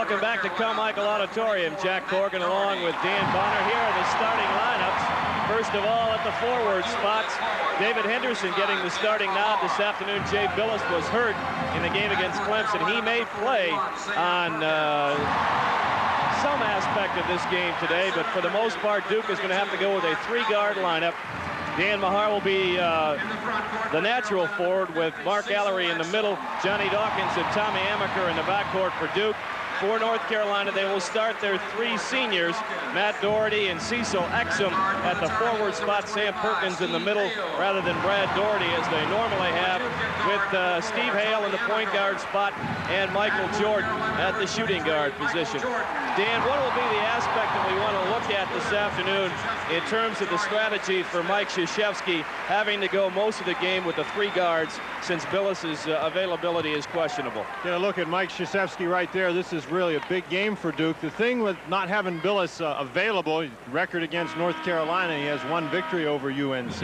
Welcome back to Carmichael Auditorium. Jack Corgan along with Dan Bonner. Here are the starting lineups. First of all, at the forward spots, David Henderson getting the starting nod this afternoon. Jay Billis was hurt in the game against Clemson. He may play on some aspect of this game today, but for the most part, Duke is going to have to go with a three-guard lineup. Dan Mahar will be the natural forward with Mark Allery in the middle, Johnny Dawkins and Tommy Amaker in the backcourt for Duke. For North Carolina, they will start their three seniors, Matt Doherty and Cecil Exum at the forward spot, Sam Perkins in the middle rather than Brad Doherty as they normally have, with Steve Hale in the point guard spot and Michael Jordan at the shooting guard position. Dan, what will be the aspect that we want to look at this afternoon in terms of the strategy for Mike Krzyzewski having to go most of the game with the three guards since Billis's availability is questionable? Yeah, look at Mike Krzyzewski right there. This is really a big game for Duke. The thing with not having Billis available, record against North Carolina, he has one victory over UNC.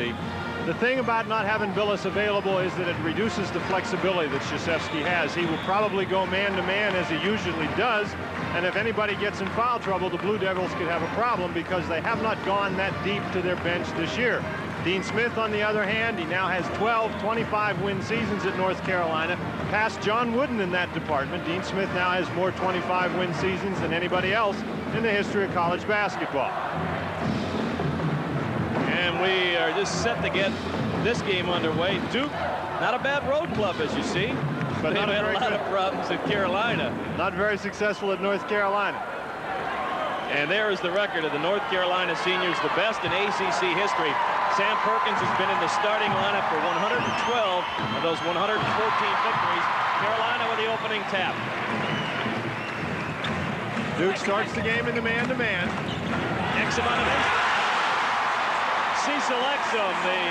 The thing about not having Billis available is that it reduces the flexibility that Krzyzewski has. He will probably go man-to-man as he usually does, and if anybody gets in foul trouble, the Blue Devils could have a problem because they have not gone that deep to their bench this year. Dean Smith, on the other hand, he now has 12 25-win seasons at North Carolina, past John Wooden in that department. Dean Smith now has more 25-win seasons than anybody else in the history of college basketball. And we are just set to get this game underway. Duke, not a bad road club, as you see, but they've had a lot of problems at Carolina. Not very successful at North Carolina. And there is the record of the North Carolina seniors, the best in ACC history. Sam Perkins has been in the starting lineup for 112 of those 114 victories. Carolina with the opening tap. Duke starts the game in the man-to-man. Exum on the bench. Cecil Exum, the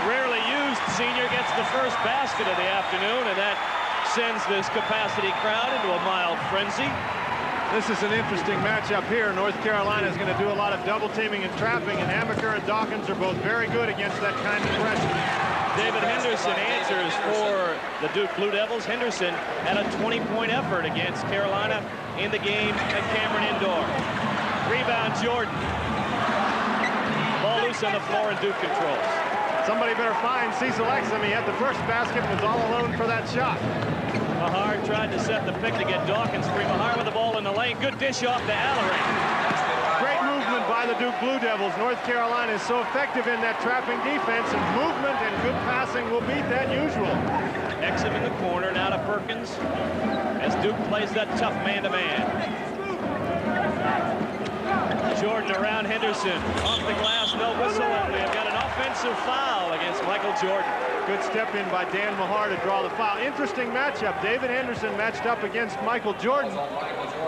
rarely used senior, gets the first basket of the afternoon, and that sends this capacity crowd into a mild frenzy. This is an interesting matchup here. North Carolina is going to do a lot of double teaming and trapping, and Amaker and Dawkins are both very good against that kind of pressure. David Henderson answers for the Duke Blue Devils. Henderson had a 20-point effort against Carolina in the game at Cameron Indoor. Rebound Jordan. Ball loose on the floor and Duke controls. Somebody better find Cecil Exum. He had the first basket and was all alone for that shot. Mahar tried to set the pick to get Dawkins free. Mahar with the ball in the lane. Good dish off to Allery. Great movement by the Duke Blue Devils. North Carolina is so effective in that trapping defense, and movement and good passing will beat that usual. Exum in the corner, now to Perkins, as Duke plays that tough man-to-man. Jordan around Henderson. Off the glass, no whistle, and we have got an offensive foul against Michael Jordan. Good step in by Dan Mahar to draw the foul. Interesting matchup. David Henderson matched up against Michael Jordan.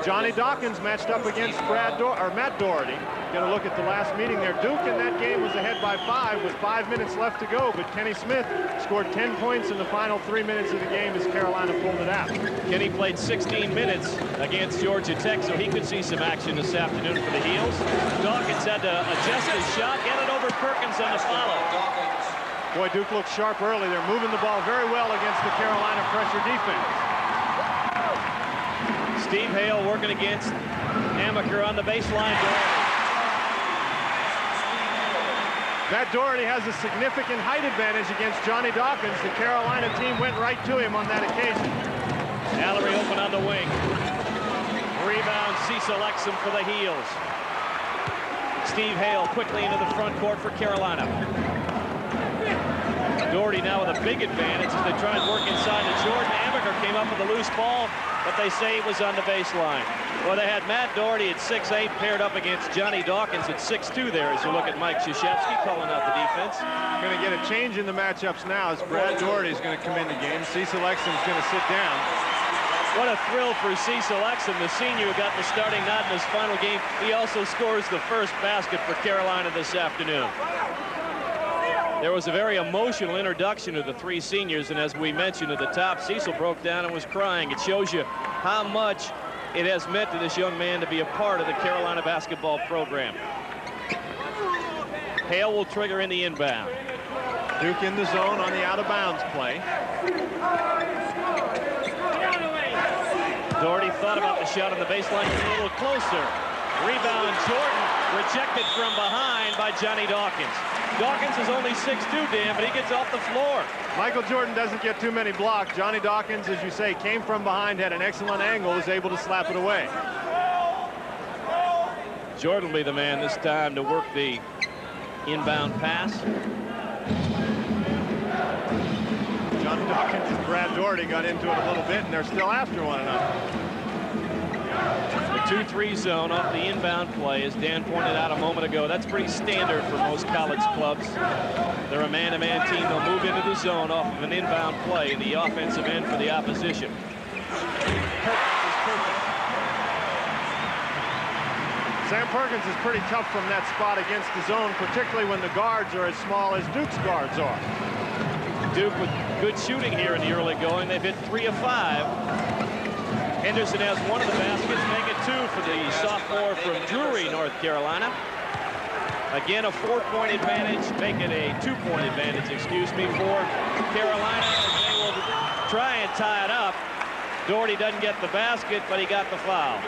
Johnny Dawkins matched up against Matt Doherty. Get a look at the last meeting there. Duke in that game was ahead by 5 with 5 minutes left to go, but Kenny Smith scored 10 points in the final 3 minutes of the game as Carolina pulled it out. Kenny played 16 minutes against Georgia Tech, so he could see some action this afternoon for the Heels. Dawkins had to adjust his shot, get it over Perkins on the follow. Boy, Duke looked sharp early. They're moving the ball very well against the Carolina pressure defense. Steve Hale working against Amaker on the baseline. Matt Doherty has a significant height advantage against Johnny Dawkins. The Carolina team went right to him on that occasion. Allery open on the wing. Rebound, Cecil Exum for the Heels. Steve Hale quickly into the front court for Carolina. Doherty now with a big advantage as they try and work inside to Jordan. Amaker came up with a loose ball, but they say it was on the baseline. Well, they had Matt Doherty at 6'8", paired up against Johnny Dawkins at 6'2" there as you look at Mike Krzyzewski calling out the defense. Going to get a change in the matchups now as Brad Doherty is going to come in the game. Cecil Exum is going to sit down. What a thrill for Cecil Exum, the senior who got the starting nod in his final game. He also scores the first basket for Carolina this afternoon. There was a very emotional introduction of the three seniors, and as we mentioned at the top, Cecil broke down and was crying. It shows you how much it has meant to this young man to be a part of the Carolina basketball program. Hale will trigger in the inbound. Duke in the zone on the out-of-bounds play. Doherty thought about the shot on the baseline, a little closer. Rebound, Jordan rejected from behind by Johnny Dawkins. Dawkins is only 6'2", Dan, but he gets off the floor. Michael Jordan doesn't get too many blocks. Johnny Dawkins, as you say, came from behind, had an excellent angle, was able to slap it away. Jordan will be the man this time to work the inbound pass. Johnny Dawkins and Brad Doherty got into it a little bit, and they're still after one another. The 2-3 zone off the inbound play, as Dan pointed out a moment ago. That's pretty standard for most college clubs. They're a man-to-man team. They'll move into the zone off of an inbound play in the offensive end for the opposition. Perkins is perfect. Sam Perkins is pretty tough from that spot against the zone, particularly when the guards are as small as Duke's guards are. Duke with good shooting here in the early going. They've hit 3 of 5. Henderson has one of the baskets, make it 2 for the sophomore from Drury, North Carolina. Again, a 4-point advantage, make it a 2-point advantage, excuse me, for Carolina. They will try and tie it up. Doherty doesn't get the basket, but he got the foul.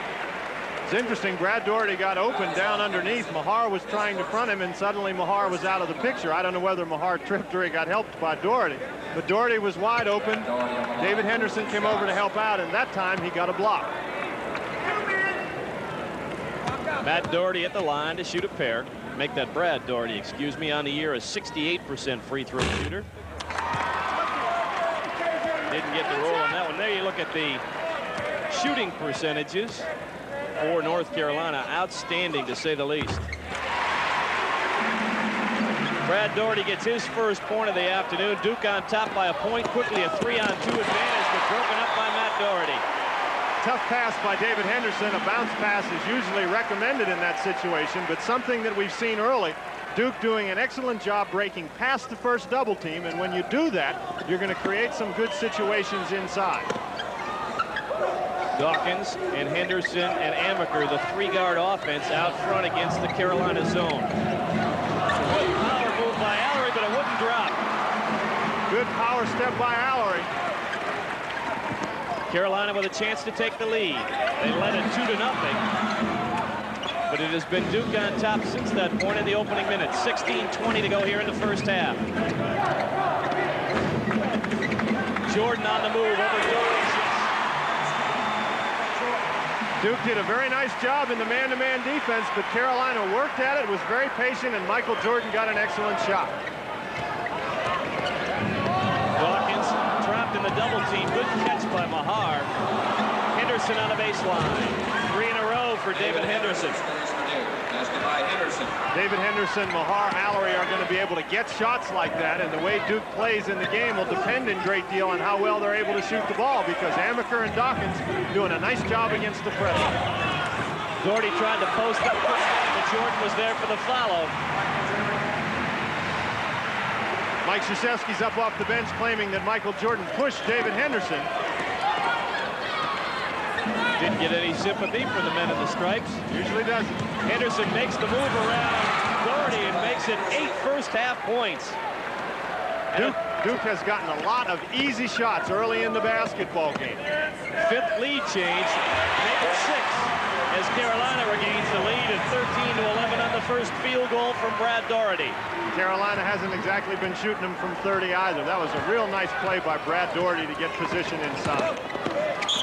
It's interesting, Brad Doherty got open down underneath. Mahar was trying to front him, and suddenly Mahar was out of the picture. I don't know whether Mahar tripped or he got helped by Doherty, but Doherty was wide open. David Henderson came over to help out, and that time he got a block. Matt Doherty at the line to shoot a pair. Make that Brad Doherty, excuse me, on the year a 68% free throw shooter. Didn't get the roll on that one. There you look at the shooting percentages for North Carolina. Outstanding, to say the least. Brad Doherty gets his first point of the afternoon. Duke on top by a point. Quickly a 3-on-2 advantage, but broken up by Matt Doherty. Tough pass by David Henderson. A bounce pass is usually recommended in that situation, but something that we've seen early. Duke doing an excellent job breaking past the first double team, and when you do that, you're going to create some good situations inside. Dawkins and Henderson and Amaker, the 3-guard offense out front against the Carolina zone. Good power move by Allery, but it wouldn't drop. Good power step by Allery. Carolina with a chance to take the lead. They led it 2-0. But it has been Duke on top since that point in the opening minutes. 16:20 to go here in the first half. Jordan on the move over Doherty. Duke did a very nice job in the man-to-man defense, but Carolina worked at it, was very patient, and Michael Jordan got an excellent shot. Dawkins trapped in the double team. Good catch by Mahar. Henderson on the baseline. 3 in a row for David Henderson. David Henderson, Mahar, Allery are going to be able to get shots like that, and the way Duke plays in the game will depend in great deal on how well they're able to shoot the ball, because Amaker and Dawkins doing a nice job against the press. Doherty tried to post up, but Jordan was there for the follow. Mike Krzyzewski's up off the bench claiming that Michael Jordan pushed David Henderson. Didn't get any sympathy from the men in the stripes. Usually doesn't. Henderson makes the move around Doherty and makes it 8 first-half points. Duke has gotten a lot of easy shots early in the basketball game. 5th lead change, make it 6 as Carolina regains the lead at 13-11 on the first field goal from Brad Doherty. Carolina hasn't exactly been shooting them from 30 either. That was a real nice play by Brad Doherty to get position inside.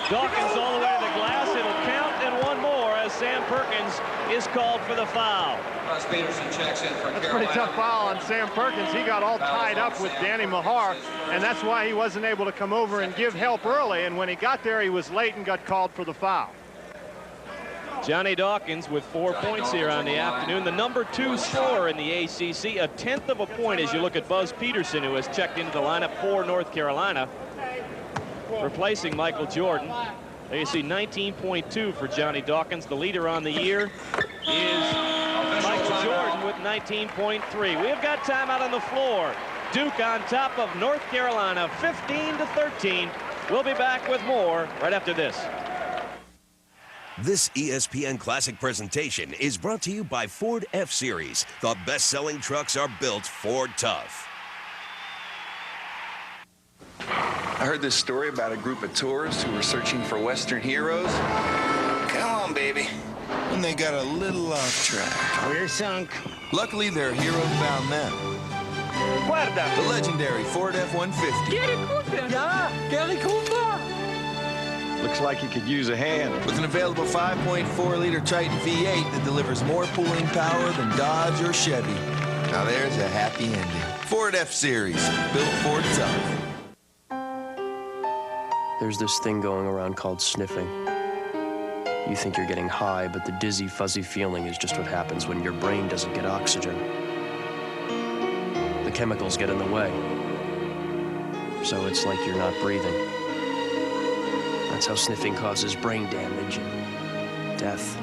Dawkins all the way to the glass. It'll count, and one more as Sam Perkins is called for the foul. Russ Peterson checks in for Carolina. That's a pretty tough foul on Sam Perkins. He got all tied up with Danny Mahar, and that's why he wasn't able to come over and give help early, and when he got there, he was late and got called for the foul. Johnny Dawkins with 4 points here on the afternoon. The number 2 scorer in the ACC, a 1/10 of a point as you look at Buzz Peterson, who has checked into the lineup for North Carolina, replacing Michael Jordan. There you see 19.2 for Johnny Dawkins. The leader on the year is Michael Jordan with 19.3. We have got time out on the floor. Duke on top of North Carolina, 15-13. We'll be back with more right after this. This ESPN Classic presentation is brought to you by Ford F-Series. The best-selling trucks are built Ford tough. I heard this story about a group of tourists who were searching for Western heroes. Come on, baby. And they got a little off track. We're sunk. Luckily, their hero found them. Guarda. The legendary Ford F-150. Gary Cooper. Looks like you could use a hand. With an available 5.4-liter Triton V8 that delivers more pulling power than Dodge or Chevy. Now there's a happy ending. Ford F-Series, built for tough. There's this thing going around called sniffing. You think you're getting high, but the dizzy, fuzzy feeling is just what happens when your brain doesn't get oxygen. The chemicals get in the way. So it's like you're not breathing. That's how sniffing causes brain damage and death.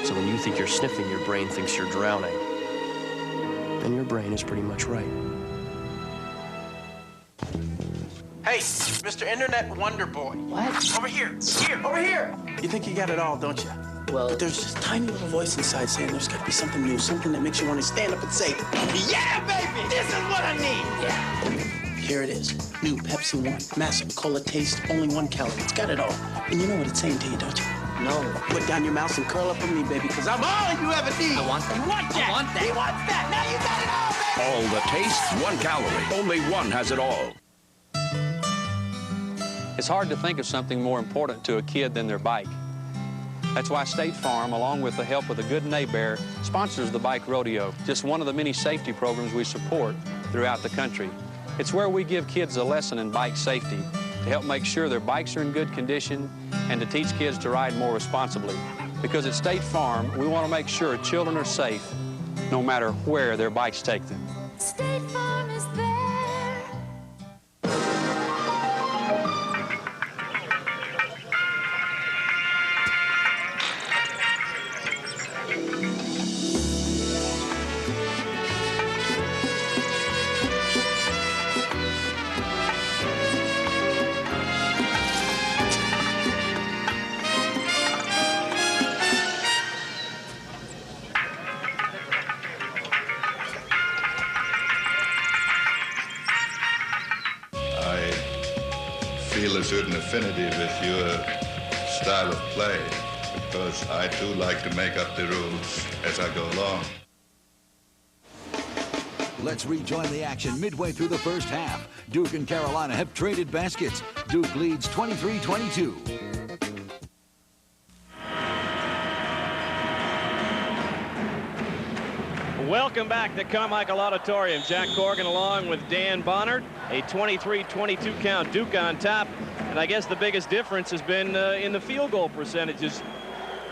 So when you think you're sniffing, your brain thinks you're drowning. And your brain is pretty much right. Hey, Mr. Internet Wonder Boy. What? Over here. Over here. You think you got it all, don't you? Well, But there's this tiny little voice inside saying there's got to be something new, something that makes you want to stand up and say, yeah, baby, this is what I need. Yeah. Here it is. New Pepsi One. Massive cola taste, only 1 calorie. It's got it all. And you know what it's saying to you, don't you? no. Put down your mouse and curl up with me, baby, because I'm all you ever need. I want that. You want that. I want that. He wants that. Now you got it all, baby. All the tastes, 1 calorie. Only one has it all. It's hard to think of something more important to a kid than their bike. That's why State Farm, along with the help of the Good Neighbor, sponsors the Bike Rodeo, just one of the many safety programs we support throughout the country. It's where we give kids a lesson in bike safety to help make sure their bikes are in good condition and to teach kids to ride more responsibly. Because at State Farm, we want to make sure children are safe no matter where their bikes take them. State Farm is there. feel a certain affinity with your style of play because I too like to make up the rules as I go along. Let's rejoin the action midway through the first half. Duke and Carolina have traded baskets. Duke leads 23-22. Welcome back to Carmichael Auditorium. Jack Corrigan along with Dan Bonner. A 23-22 count. Duke on top. And I guess the biggest difference has been in the field goal percentages.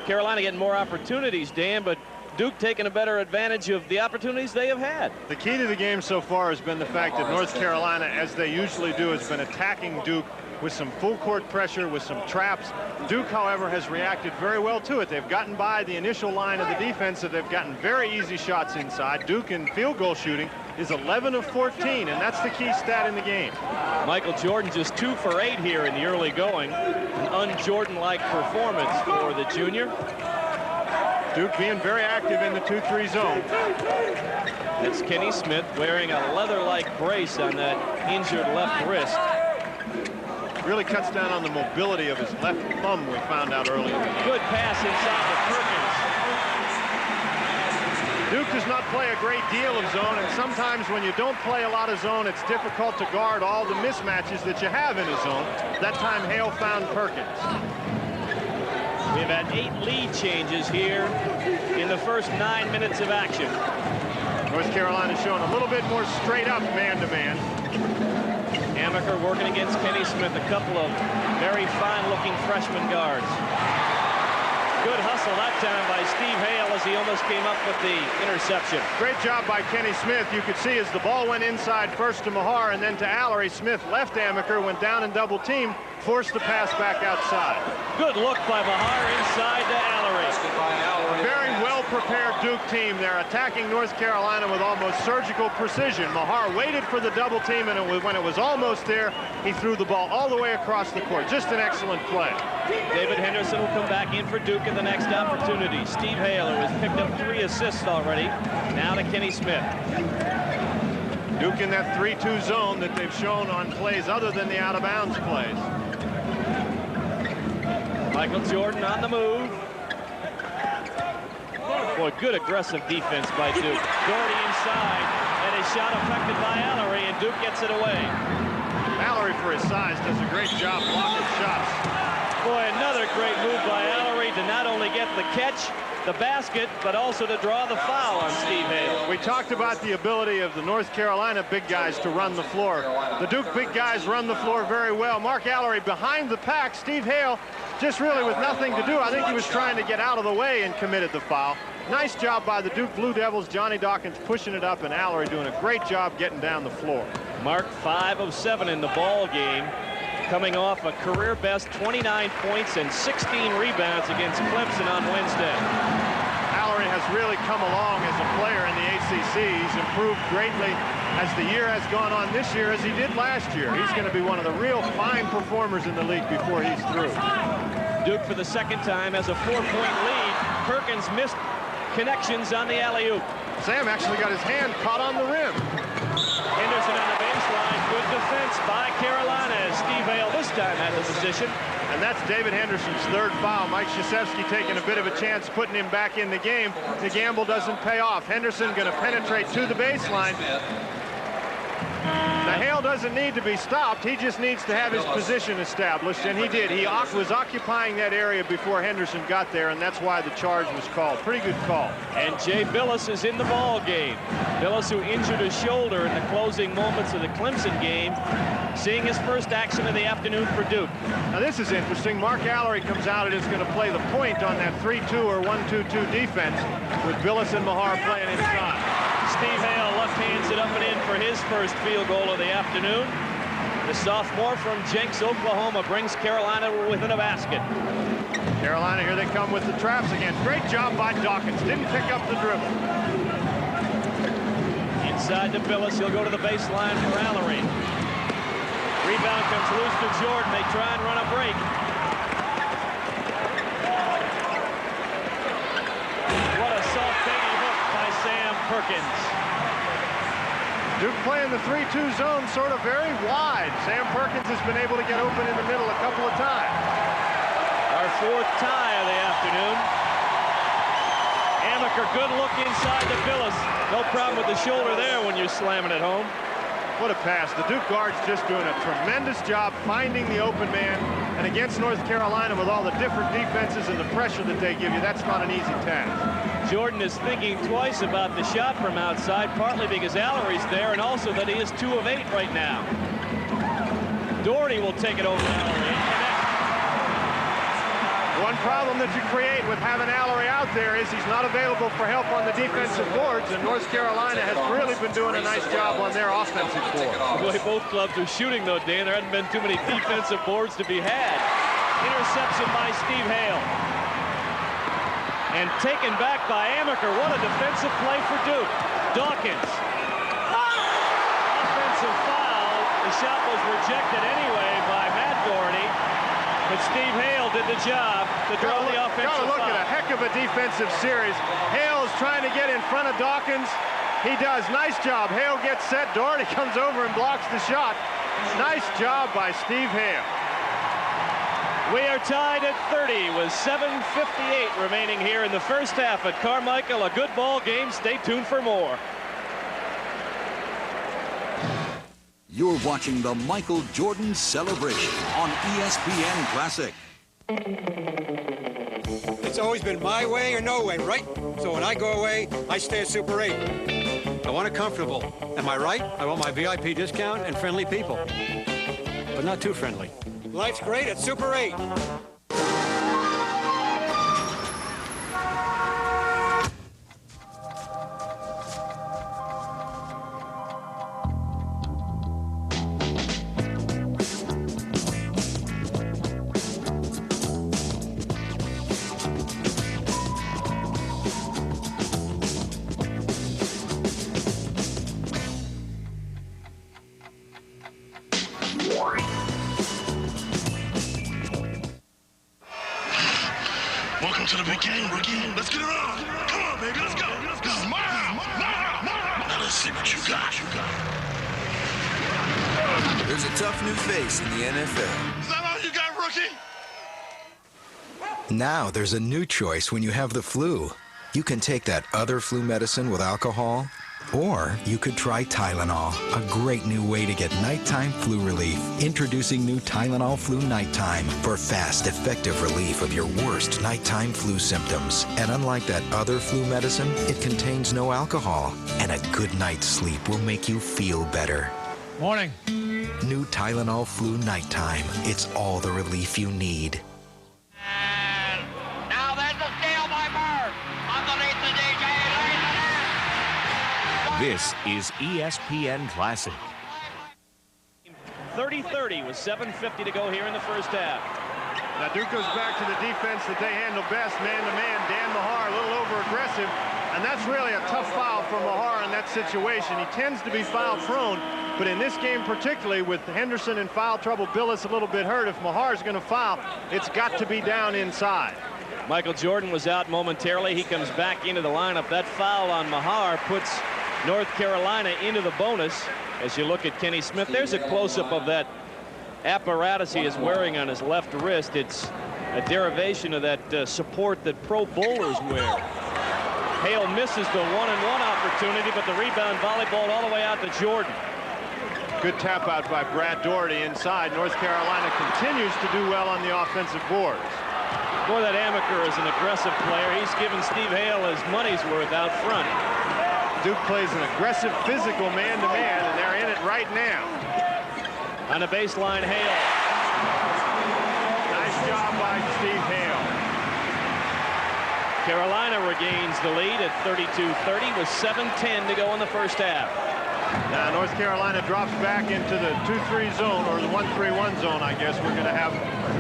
Carolina getting more opportunities, Dan, but Duke taking a better advantage of the opportunities they have had. The key to the game so far has been the fact that North Carolina, as they usually do, has been attacking Duke with some full court pressure, with some traps. Duke, however, has reacted very well to it. They've gotten by the initial line of the defense, so they've gotten very easy shots inside. Duke in field goal shooting is 11 of 14, and that's the key stat in the game. Michael Jordan just 2 for 8 here in the early going. An un-Jordan-like performance for the junior. Duke being very active in the 2-3 zone. That's Kenny Smith wearing a leather-like brace on that injured left wrist. Really cuts down on the mobility of his left thumb, we found out earlier. Good pass inside to Perkins. Duke does not play a great deal of zone, and sometimes when you don't play a lot of zone, it's difficult to guard all the mismatches that you have in a zone. That time, Hale found Perkins. We've had 8 lead changes here in the first 9 minutes of action. North Carolina showing a little bit more straight up man-to-man. Amaker working against Kenny Smith, a couple of very fine-looking freshman guards. Good hustle that time by Steve Hale as he almost came up with the interception. Great job by Kenny Smith. You could see as the ball went inside first to Mahar and then to Allery, Smith left Amaker, went down and double team, forced the pass back outside. Good look by Mahar inside to Allery. Very well-prepared Duke team. They're attacking North Carolina with almost surgical precision. Mahar waited for the double team, and when it was almost there, he threw the ball all the way across the court. Just an excellent play. David Henderson will come back in for Duke in the next opportunity. Steve Hale, who has picked up 3 assists already, now to Kenny Smith. Duke in that 3-2 zone that they've shown on plays other than the out-of-bounds plays. Michael Jordan on the move. Boy, good aggressive defense by Duke. Doherty inside, and a shot affected by Allery, and Duke gets it away. Allery, for his size, does a great job blocking shots. Boy, another great move by Allery to not only get the catch, the basket, but also to draw the foul on Steve Hale. We talked about the ability of the North Carolina big guys to run the floor. The Duke big guys run the floor very well. Mark Allery behind the pack. Steve Hale just really with nothing to do. I think he was trying to get out of the way and committed the foul. Nice job by the Duke Blue Devils. Johnny Dawkins pushing it up, and Allery doing a great job getting down the floor. Mark 5 of 7 in the ball game, coming off a career best 29 points and 16 rebounds against Clemson on Wednesday. Allery has really come along as a player in the ACC. He's improved greatly as the year has gone on this year, as he did last year. He's going to be one of the real fine performers in the league before he's through. Duke for the second time has a 4-point lead. Perkins missed connections on the alley-oop. Sam actually got his hand caught on the rim. Henderson on the baseline. Good defense by Carolina as Steve Hale this time had the position. And that's David Henderson's third foul. Mike Krzyzewski taking a bit of a chance putting him back in the game. The gamble doesn't pay off. Henderson going to penetrate to the baseline. Now, Hale doesn't need to be stopped. He just needs to have his position established, and he did. He was occupying that area before Henderson got there, and that's why the charge was called. Pretty good call. And Jay Billis is in the ball game. Billis, who injured his shoulder in the closing moments of the Clemson game, seeing his first action of the afternoon for Duke. Now, this is interesting. Mark Allery comes out and is going to play the point on that 3-2 or 1-2-2 defense with Billis and Mahar playing inside. Steve Hale left hands it up and in for his first field goal of the afternoon. The sophomore from Jenks, Oklahoma, brings Carolina within a basket. Carolina, here they come with the traps again. Great job by Dawkins. Didn't pick up the dribble. Inside to Billis. He'll go to the baseline for Allery. Rebound comes loose to Jordan. They try and run a break. What a soft baby hook by Sam Perkins. Duke playing the 3-2 zone sort of very wide. Sam Perkins has been able to get open in the middle a couple of times. Our fourth tie of the afternoon. Amaker, good look inside to Billis. No problem with the shoulder there when you're slamming it home. What a pass. The Duke guards just doing a tremendous job finding the open man. And against North Carolina, with all the different defenses and the pressure that they give you, that's not an easy task. Jordan is thinking twice about the shot from outside, partly because Allery's there, and also that he is 2 of 8 right now. Doherty will take it over Allery. One problem that you create with having Allery out there is he's not available for help on the defensive boards, and North Carolina has really been doing a nice job on their offensive board. The way both clubs are shooting, though, Dan, there hadn't been too many defensive boards to be had. Interception by Steve Hale. And taken back by Amaker. What a defensive play for Duke. Dawkins. Offensive foul. The shot was rejected anyway by Matt Doherty. But Steve Hale did the job to draw the offensive foul. Gotta look at a heck of a defensive series. Hale is trying to get in front of Dawkins. He does. Nice job. Hale gets set. Doherty comes over and blocks the shot. Nice job by Steve Hale. We are tied at 30 with 7:58 remaining here in the first half at Carmichael. A good ball game. Stay tuned for more. You're watching the Michael Jordan Celebration on ESPN Classic. It's always been my way or no way, right? So when I go away, I stay at Super 8. I want it comfortable. Am I right? I want my VIP discount and friendly people. But not too friendly. Life's great at Super 8. Welcome to the big game, rookie. Let's get it on. Come on, baby. Let's go. This is mine. Now let's see what you got. There's a tough new face in the NFL. Is that all you got, rookie? Now there's a new choice when you have the flu. You can take that other flu medicine with alcohol, or you could try Tylenol, a great new way to get nighttime flu relief. Introducing new Tylenol Flu Nighttime for fast, effective relief of your worst nighttime flu symptoms. And unlike that other flu medicine, it contains no alcohol, and a good night's sleep will make you feel better. Morning. New Tylenol Flu Nighttime. It's all the relief you need. Now there's a steal by Bird. Underneath the DJ. This is ESPN Classic. 30-30 with 7:50 to go here in the first half. Now Duke goes back to the defense that they handle best, man-to-man. Dan Mahar a little over-aggressive, and that's really a tough foul for Mahar in that situation. He tends to be foul-prone, but in this game particularly, with Henderson in foul trouble, Billis a little bit hurt. If Mahar's going to foul, it's got to be down inside. Michael Jordan was out momentarily. He comes back into the lineup. That foul on Mahar puts North Carolina into the bonus. As you look at Kenny Smith, there's a close-up of that apparatus he is wearing on his left wrist. It's a derivation of that support that pro bowlers wear. Hale misses the one-and-one opportunity, but the rebound volleyball all the way out to Jordan. Good tap out by Brad Doherty inside. North Carolina continues to do well on the offensive boards. Boy, that Amaker is an aggressive player. He's given Steve Hale his money's worth out front. Duke plays an aggressive physical man-to-man, and they're in it right now. On the baseline, Hale. Nice job by Steve Hale. Carolina regains the lead at 32-30 with 7:10 to go in the first half. Now North Carolina drops back into the 2-3 zone, or the 1-3-1 zone, I guess. We're going to have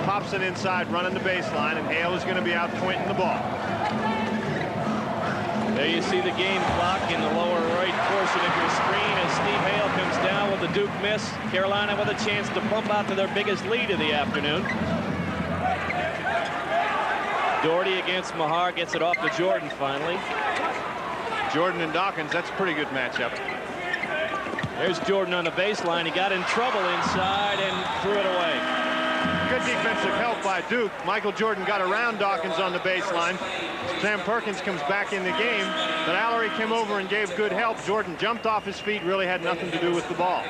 Hobson inside running the baseline, and Hale is going to be out pointing the ball. There you see the game clock in the lower right portion of your screen as Steve Hale comes down with the Duke miss. Carolina with a chance to bump out to their biggest lead of the afternoon. Doherty against Mahar, gets it off to Jordan finally. Jordan and Dawkins, that's a pretty good matchup. There's Jordan on the baseline. He got in trouble inside and threw it away. Good defensive help by Duke. Michael Jordan got around Dawkins on the baseline. Sam Perkins comes back in the game, but Allery came over and gave good help. Jordan jumped off his feet, really had nothing to do with the ball.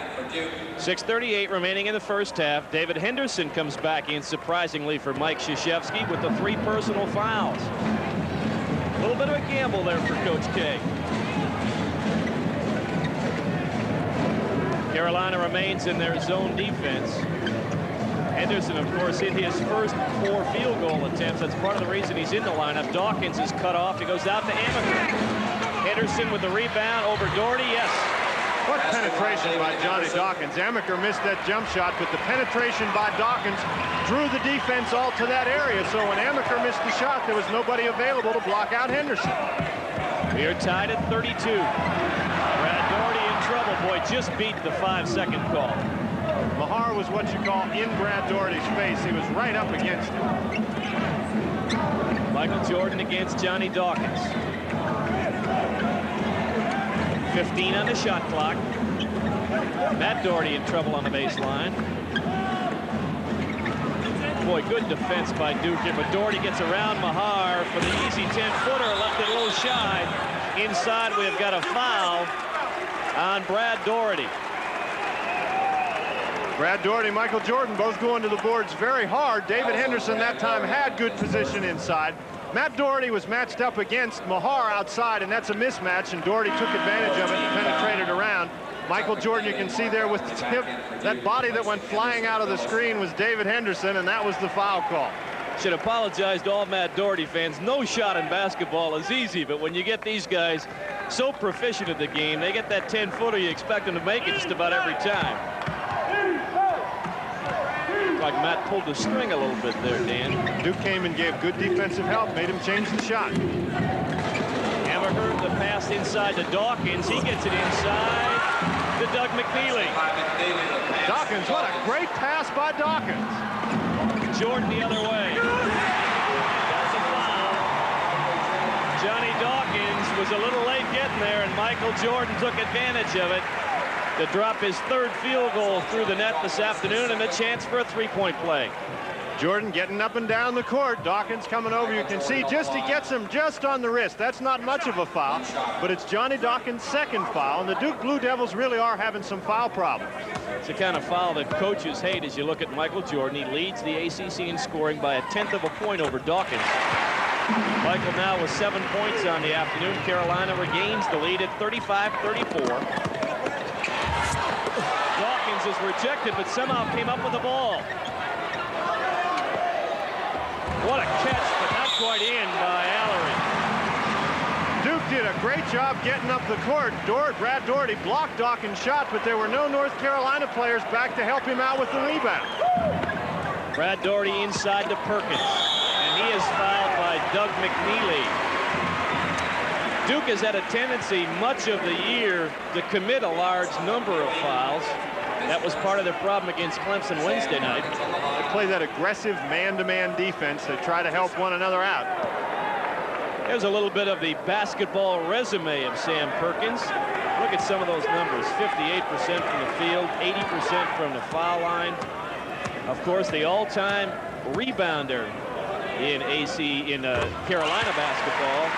6:38 remaining in the first half. David Henderson comes back in surprisingly for Mike Krzyzewski with the 3 personal fouls. A little bit of a gamble there for Coach K. Carolina remains in their zone defense. Henderson, of course, hit his first 4 field goal attempts. That's part of the reason he's in the lineup. Dawkins is cut off. He goes out to Amaker. Henderson with the rebound over Doherty. Yes. What penetration by Johnny Dawkins. Amaker missed that jump shot, but the penetration by Dawkins drew the defense all to that area. So when Amaker missed the shot, there was nobody available to block out Henderson. We are tied at 32. Brad Doherty in trouble. Boy, just beat the 5-second call. Mahar was what you call in Brad Doherty's face. He was right up against him. Michael Jordan against Johnny Dawkins. 15 on the shot clock. Matt Doherty in trouble on the baseline. Boy, good defense by Duke here, but Doherty gets around Mahar for the easy 10-footer, left it a little shy. Inside, we have got a foul on Brad Doherty. Brad Doherty, Michael Jordan both going to the boards very hard. David Henderson that time had good position inside. Matt Doherty was matched up against Mahar outside, and that's a mismatch, and Doherty took advantage of it and penetrated around. Michael Jordan, you can see there with the tip, that body that went flying out of the screen was David Henderson, and that was the foul call. Should apologize to all Matt Doherty fans. No shot in basketball is easy, but when you get these guys so proficient at the game, they get that 10-footer, you expect them to make it just about every time. Like Matt pulled the string a little bit there, Dan. Duke came and gave good defensive help, made him change the shot. Amaker, the pass inside to Dawkins. He gets it inside to Doug McNeely. Dawkins, what a great pass by Dawkins. Jordan the other way. That's a foul. Johnny Dawkins was a little late getting there, and Michael Jordan took advantage of it. to drop his third field goal through the net this afternoon, and a chance for a three-point play. Jordan getting up and down the court. Dawkins coming over. You can see he gets him just on the wrist. That's not much of a foul, but it's Johnny Dawkins' second foul, and the Duke Blue Devils really are having some foul problems. It's the kind of foul that coaches hate as you look at Michael Jordan. He leads the ACC in scoring by 1/10 of a point over Dawkins. Michael now with 7 points on the afternoon. Carolina regains the lead at 35-34. Dawkins is rejected, but somehow came up with the ball. What a catch, but not quite in by Allery. Duke did a great job getting up the court. Brad Daugherty blocked Dawkins' shot, but there were no North Carolina players back to help him out with the rebound. Brad Daugherty inside to Perkins, and he is fouled by Doug McNeely. Duke has had a tendency much of the year to commit a large number of fouls. That was part of their problem against Clemson Wednesday night. They play that aggressive man-to-man defense. They try to help one another out. There's a little bit of the basketball resume of Sam Perkins. Look at some of those numbers. 58% from the field, 80% from the foul line. Of course, the all-time rebounder in Carolina basketball,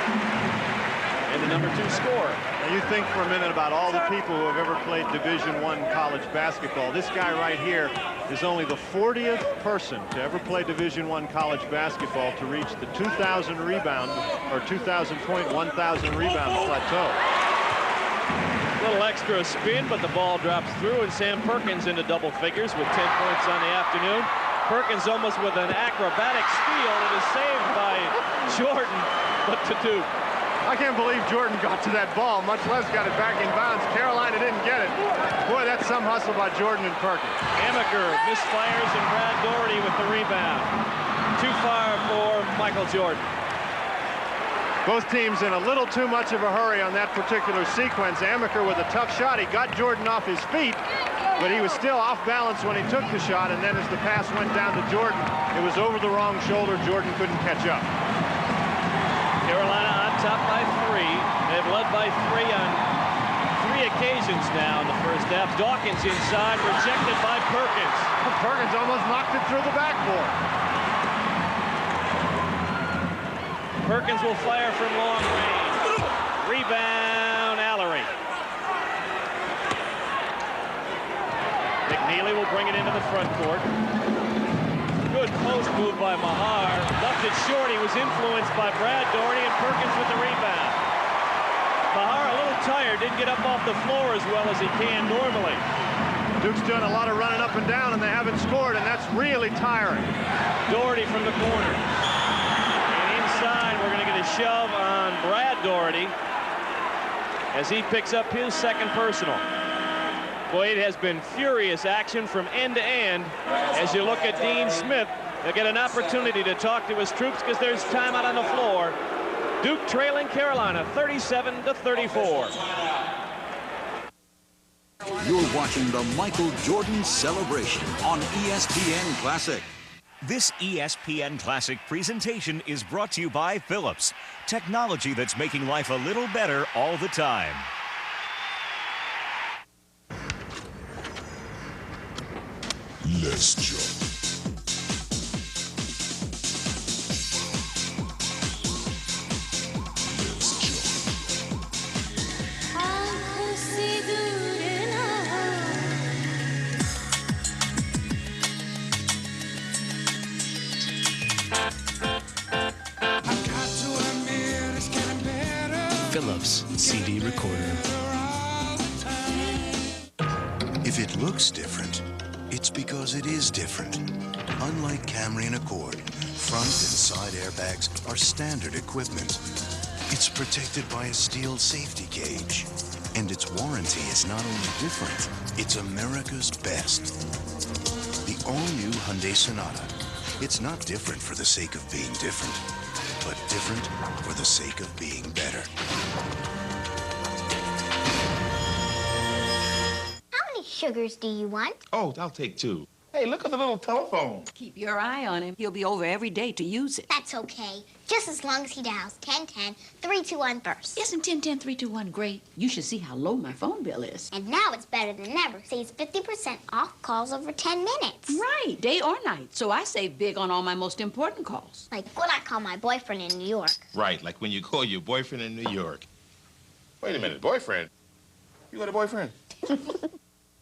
and the #2 scorer. Now you think for a minute about all the people who have ever played Division I college basketball. This guy right here is only the 40th person to ever play Division I college basketball to reach the 2,000 rebound or 2,000 point, 1,000 rebound plateau. A little extra spin, but the ball drops through, and Sam Perkins into double figures with 10 points on the afternoon. Perkins almost with an acrobatic steal. It is saved by Jordan, but to Duke. I can't believe Jordan got to that ball, much less got it back in bounds. Carolina didn't get it. Boy, that's some hustle by Jordan and Perkins. Amaker misfires, and Brad Daugherty with the rebound. Too far for Michael Jordan. Both teams in a little too much of a hurry on that particular sequence. Amaker with a tough shot. He got Jordan off his feet, but he was still off balance when he took the shot, and then as the pass went down to Jordan, it was over the wrong shoulder. Jordan couldn't catch up. Carolina on top by 3. They've led by 3 on 3 occasions now in the first half. Dawkins inside, rejected by Perkins. Perkins almost knocked it through the backboard. Perkins will fire from long range. Rebound, Allery. McNeely will bring it into the front court. Good post move by Mahar. Left it short. He was influenced by Brad Daugherty, and Perkins with the rebound. Mahar a little tired. Didn't get up off the floor as well as he can normally. Duke's doing a lot of running up and down, and they haven't scored, and that's really tiring. Daugherty from the corner. And inside, we're going to get a shove on Brad Daugherty as he picks up his second personal. Boy, it has been furious action from end to end. As you look at Dean Smith, they'll get an opportunity to talk to his troops because there's time out on the floor. Duke trailing Carolina 37-34. You're watching the Michael Jordan celebration on ESPN Classic. This ESPN Classic presentation is brought to you by Philips, technology that's making life a little better all the time. Let's jump. Philips CD recorder. If it looks different, it's because it is different. Unlike Camry and Accord, front and side airbags are standard equipment. It's protected by a steel safety cage. And its warranty is not only different, it's America's best. The all-new Hyundai Sonata. It's not different for the sake of being different, but different for the sake of being better. How many sugars do you want? Oh, I'll take 2. Hey, look at the little telephone. Keep your eye on him. He'll be over every day to use it. That's okay. Just as long as he dials 10-10-321 first. Isn't 10-10-321 great? You should see how low my phone bill is. And now it's better than ever. Saves 50% off calls over 10 minutes. Right, day or night. So I save big on all my most important calls. Like when I call my boyfriend in New York. Right, like when you call your boyfriend in New York. Wait a minute, boyfriend? You got a boyfriend?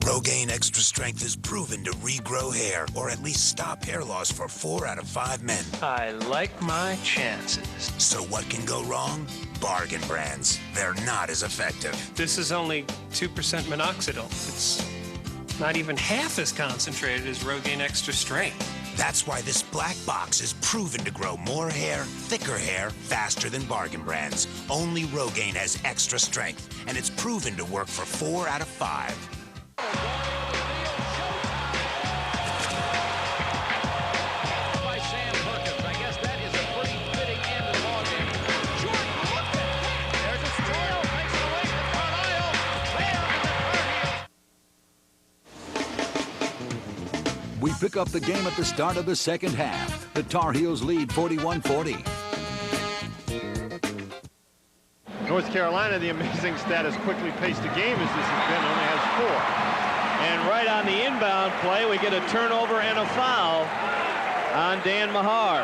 Rogaine Extra Strength is proven to regrow hair, or at least stop hair loss for 4 out of 5 men. I like my chances. So what can go wrong? Bargain brands. They're not as effective. This is only 2% minoxidil. It's not even half as concentrated as Rogaine Extra Strength. That's why this black box is proven to grow more hair, thicker hair, faster than bargain brands. Only Rogaine has extra strength, and it's proven to work for 4 out of 5. We pick up the game at the start of the second half. The Tar Heels lead 41-40. North Carolina, the amazing stat, as quickly paced a game as this has been, only has 4. And right on the inbound play, we get a turnover and a foul on Dan Mahar.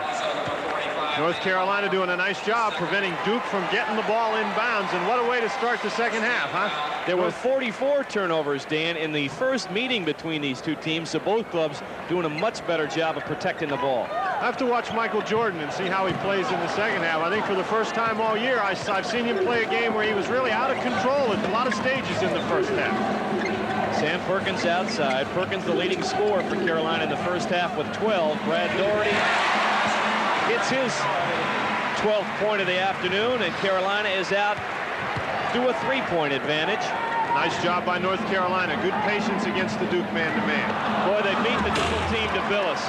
North Carolina doing a nice job preventing Duke from getting the ball inbounds, and what a way to start the second half, huh? There were 44 turnovers, Dan, in the first meeting between these two teams, so both clubs doing a much better job of protecting the ball. I have to watch Michael Jordan and see how he plays in the second half. I think for the first time all year, I've seen him play a game where he was really out of control at a lot of stages in the first half. Sam Perkins outside. Perkins the leading scorer for Carolina in the first half with 12. Brad Doherty hits his 12th point of the afternoon, and Carolina is out to a 3-point advantage. Nice job by North Carolina. Good patience against the Duke man-to-man. Boy, they beat the double team to Billis.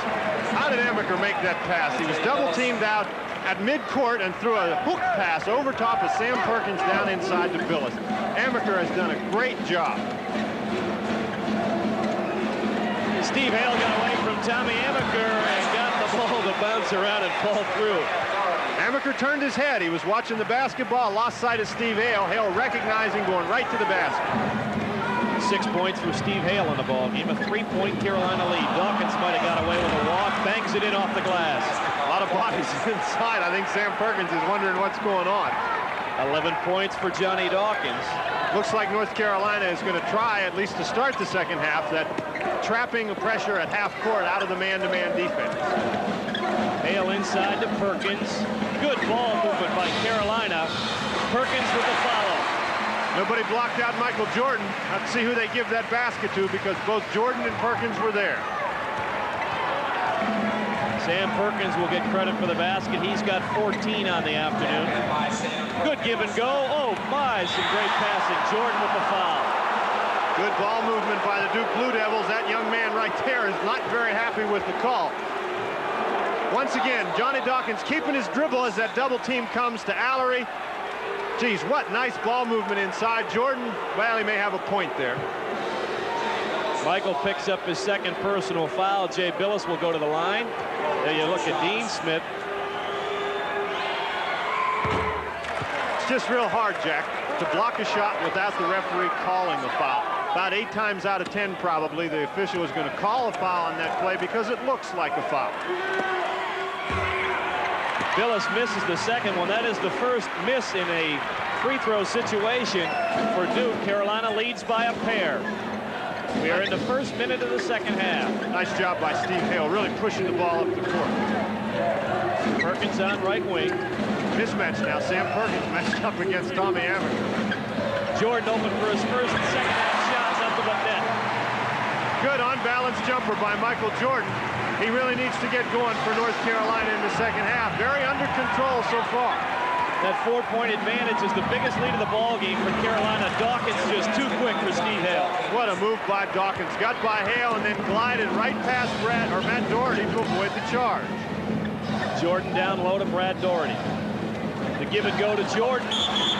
How did Amaker make that pass? He was double-teamed out at mid-court and threw a hook pass over top of Sam Perkins down inside to Billis. Amaker has done a great job. Steve Hale got away from Tommy Amaker and got the ball to bounce around and fall through. Amaker turned his head. He was watching the basketball, lost sight of Steve Hale. Hale recognizing, going right to the basket. 6 points for Steve Hale in the ball game. A 3-point Carolina lead. Dawkins might have got away with a walk. Banks it in off the glass. A lot of bodies inside. I think Sam Perkins is wondering what's going on. 11 points for Johnny Dawkins. Looks like North Carolina is going to try, at least to start the second half, that trapping the pressure at half court out of the man-to-man defense. Hale inside to Perkins. Good ball movement by Carolina. Perkins with the follow. Nobody blocked out Michael Jordan. Let's see who they give that basket to, because both Jordan and Perkins were there. Sam Perkins will get credit for the basket. He's got 14 on the afternoon. Good give and go. Oh my, some great passing. Jordan with the foul. Good ball movement by the Duke Blue Devils. That young man right there is not very happy with the call. Once again, Johnny Dawkins keeping his dribble as that double team comes to Allery. Geez, what nice ball movement inside. Jordan, well, he may have a point there. Michael picks up his second personal foul. Jay Billis will go to the line. There you look at Dean Smith. It's just real hard, Jack, to block a shot without the referee calling the foul. About 8 times out of 10, probably, the official is going to call a foul on that play because it looks like a foul. Billis misses the second one. That is the first miss in a free throw situation for Duke. Carolina leads by a pair. We are in the first minute of the second half. Nice job by Steve Hale, really pushing the ball up the court. Perkins on right wing. Mismatch now. Sam Perkins matched up against Tommy Amaker. Jordan open for his first and second half shots, nothing but net. Good on-balance jumper by Michael Jordan. He really needs to get going for North Carolina in the second half. Very under control so far. That 4-point advantage is the biggest lead of the ball game for Carolina. Dawkins just too quick for Steve Hale. What a move by Dawkins. Got by Hale and then glided right past Matt Doherty to avoid the charge. Jordan down low to Brad Doherty. The give and go to Jordan.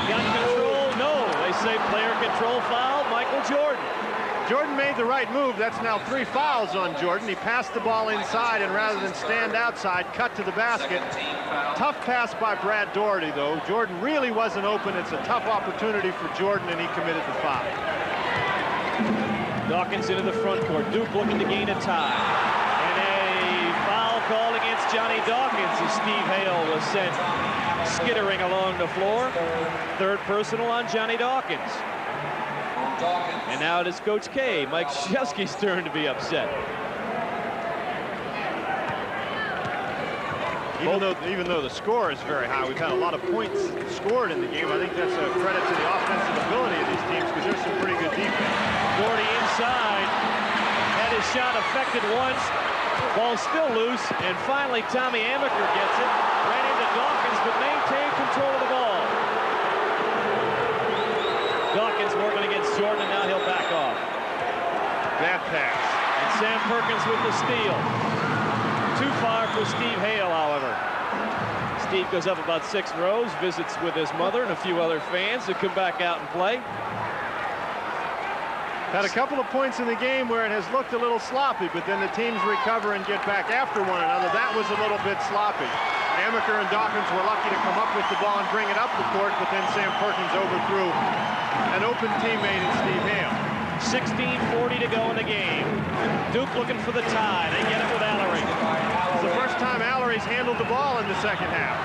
Got control? No. They say player control foul. Michael Jordan. Jordan made the right move. That's now 3 fouls on Jordan. He passed the ball inside, and rather than stand outside, cut to the basket. Tough pass by Brad Doherty, though. Jordan really wasn't open. It's a tough opportunity for Jordan, and he committed the foul. Dawkins into the front court. Duke looking to gain a tie. And a foul called against Johnny Dawkins as Steve Hale was sent skittering along the floor. Third personal on Johnny Dawkins. And now it is Coach K, Mike Krzyzewski's turn to be upset. Even though the score is very high, we've had a lot of points scored in the game. I think that's a credit to the offensive ability of these teams because there's some pretty good defense. Doherty inside, had his shot affected once. Ball still loose, and finally Tommy Amaker gets it. Ran into Dawkins, but maintained control of the ball. Dawkins working against Jordan, and now he'll back off. Bad pass. And Sam Perkins with the steal. Too far for Steve Hale, however. Steve goes up about 6 rows, visits with his mother and a few other fans who come back out and play. Had a couple of points in the game where it has looked a little sloppy, but then the teams recover and get back after one another. That was a little bit sloppy. Amaker and Dawkins were lucky to come up with the ball and bring it up the court, but then Sam Perkins overthrew an open teammate in Steve Hale. 16:40 to go in the game. Duke looking for the tie. They get it with Allery. It's the first time Allery's handled the ball in the second half.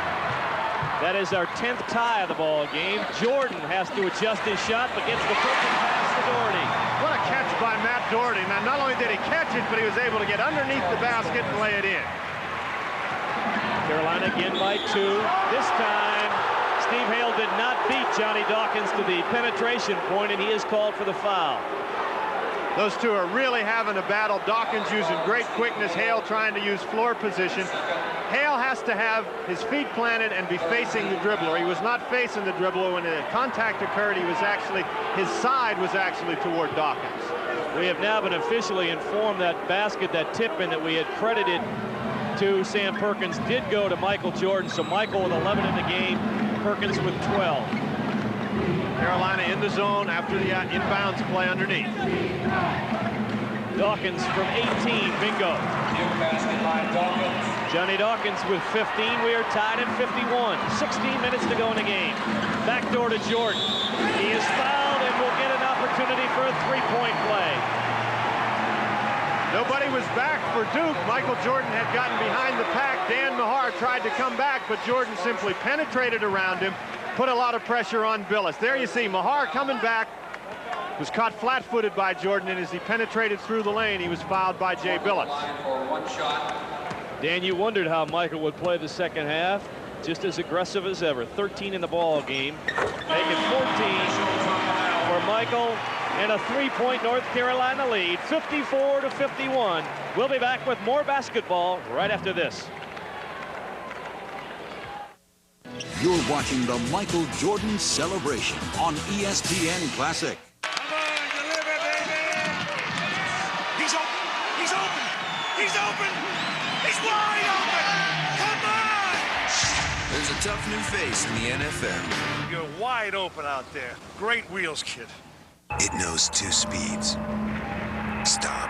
That is our 10th tie of the ball game. Jordan has to adjust his shot, but gets the perfect pass to Doherty. What a catch by Matt Doherty. Now, not only did he catch it, but he was able to get underneath the basket and lay it in. Carolina again by 2. This time, Steve Hale did not beat Johnny Dawkins to the penetration point, and he is called for the foul. Those two are really having a battle. Dawkins using great quickness. Hale trying to use floor position. Hale has to have his feet planted and be facing the dribbler. He was not facing the dribbler. When the contact occurred, his side was actually toward Dawkins. We have now been officially informed that basket, that tip-in that we had credited to Sam Perkins, did go to Michael Jordan. So Michael with 11 in the game, Perkins with 12. Carolina in the zone after the inbounds play underneath. Dawkins from 18, bingo. Johnny Dawkins with 15. We are tied at 51. 16 minutes to go in the game. Backdoor to Jordan. He is fouled and will get an opportunity for a three-point play. Nobody was back for Duke. Michael Jordan had gotten behind the pack. Dan Mahar tried to come back, but Jordan simply penetrated around him, put a lot of pressure on Billis. There you see Mahar coming back, was caught flat-footed by Jordan, and as he penetrated through the lane, he was fouled by Jay Billis. Dan, you wondered how Michael would play the second half. Just as aggressive as ever. 13 in the ball game. Making 14 for Michael, and a 3-point North Carolina lead, 54-51. We'll be back with more basketball right after this. You're watching the Michael Jordan celebration on ESPN Classic. Come on, deliver, baby! He's open! He's open! He's open! He's wide open! Come on! There's a tough new face in the NFL. You're wide open out there. Great wheels, kid. It knows 2 speeds. Stop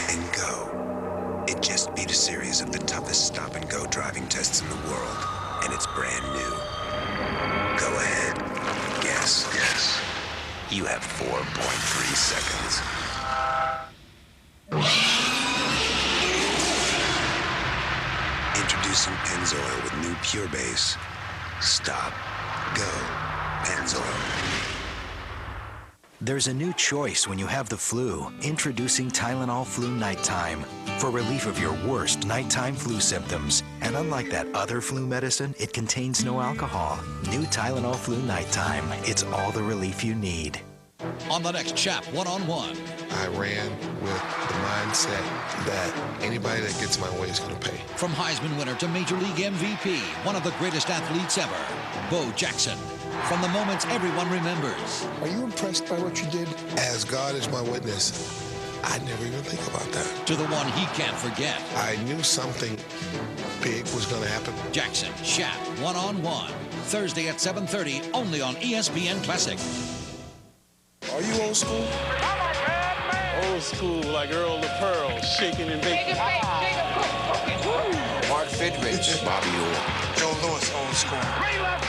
and go. It just beat a series of the toughest stop-and-go driving tests in the world. And it's brand new. Go ahead. Yes. You have 4.3 seconds. Introducing Pennzoil with new Pure Base. Stop. Go. Pennzoil. There's a new choice when you have the flu. Introducing Tylenol Flu Nighttime for relief of your worst nighttime flu symptoms. And unlike that other flu medicine, it contains no alcohol. New Tylenol Flu Nighttime. It's all the relief you need. On the next Chap One-on-One. I ran with the mindset that anybody that gets my way is going to pay. From Heisman winner to Major League MVP, one of the greatest athletes ever, Bo Jackson. From the moments everyone remembers. Are you impressed by what you did? As God is my witness, I never even think about that. To the one he can't forget. I knew something big was going to happen. Jackson, Shaq, One-on-One. Thursday at 7:30, only on ESPN Classic. Are you old school? Come on, man! old school, like Earl the Pearl, shaking and baking. Mark Fidrich. Bobby Orr. Joe Louis, old school.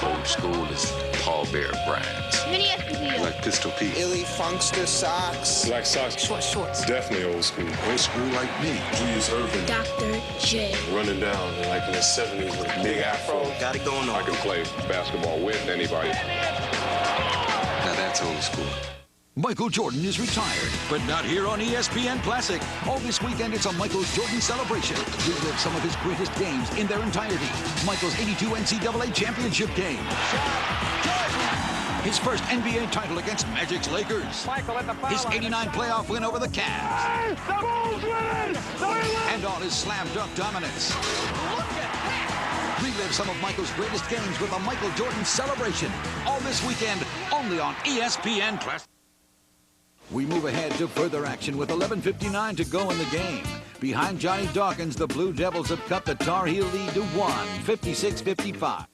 Old school is Paul Bear Bryant. Mini SPC. Like Pistol Pete. Illy Funkster Socks. Black socks. Short shorts. Definitely old school. Old school like me. Julius Irvin. Dr. J. Running down like in the 70s with a big afro. Got it going on. I can play basketball with anybody. Now that's old school. Michael Jordan is retired, but not here on ESPN Classic. All this weekend, it's a Michael Jordan celebration. Relive some of his greatest games in their entirety. Michael's 82 NCAA championship game. His first NBA title against Magic's Lakers. His 89 playoff win over the Cavs. And all his slam dunk dominance. Relive some of Michael's greatest games with a Michael Jordan celebration. All this weekend, only on ESPN Classic. We move ahead to further action with 11:59 to go in the game. Behind Johnny Dawkins, the Blue Devils have cut the Tar Heel lead to 1, 56-55.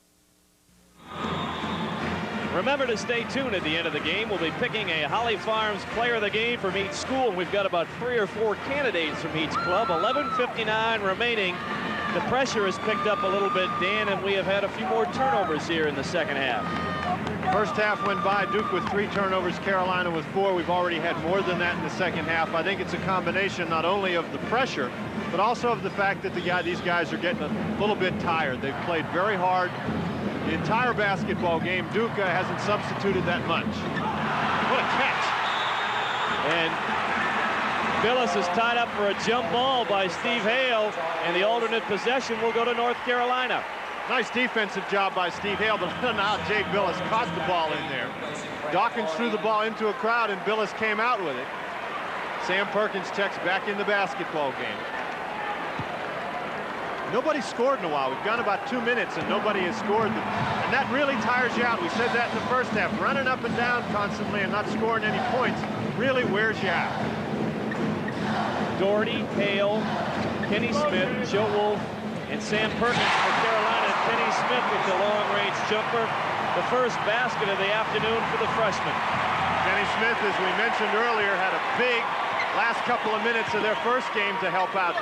Remember to stay tuned at the end of the game. We'll be picking a Holly Farms player of the game from each school. We've got about 3 or 4 candidates from each club. 11:59 remaining. The pressure has picked up a little bit, Dan, and we have had a few more turnovers here in the second half. First half went by, Duke with 3 turnovers, Carolina with 4. We've already had more than that in the second half. I think it's a combination not only of the pressure, but also of the fact that these guys are getting a little bit tired. They've played very hard the entire basketball game. Duke hasn't substituted that much. What a catch. And Billis is tied up for a jump ball by Steve Hale, and the alternate possession will go to North Carolina. Nice defensive job by Steve Hale, but now Jay Billis caught the ball in there. Dawkins threw the ball into a crowd, and Billis came out with it. Sam Perkins checks back in the basketball game. Nobody scored in a while. We've gone about 2 minutes, and nobody has scored. And that really tires you out. We said that in the first half. Running up and down constantly and not scoring any points really wears you out. Doherty, Hale, Kenny Smith, Joe Wolf, and Sam Perkins for Carolina. Kenny Smith with the long-range jumper. The first basket of the afternoon for the freshman. Kenny Smith, as we mentioned earlier, had a big last couple of minutes of their first game to help out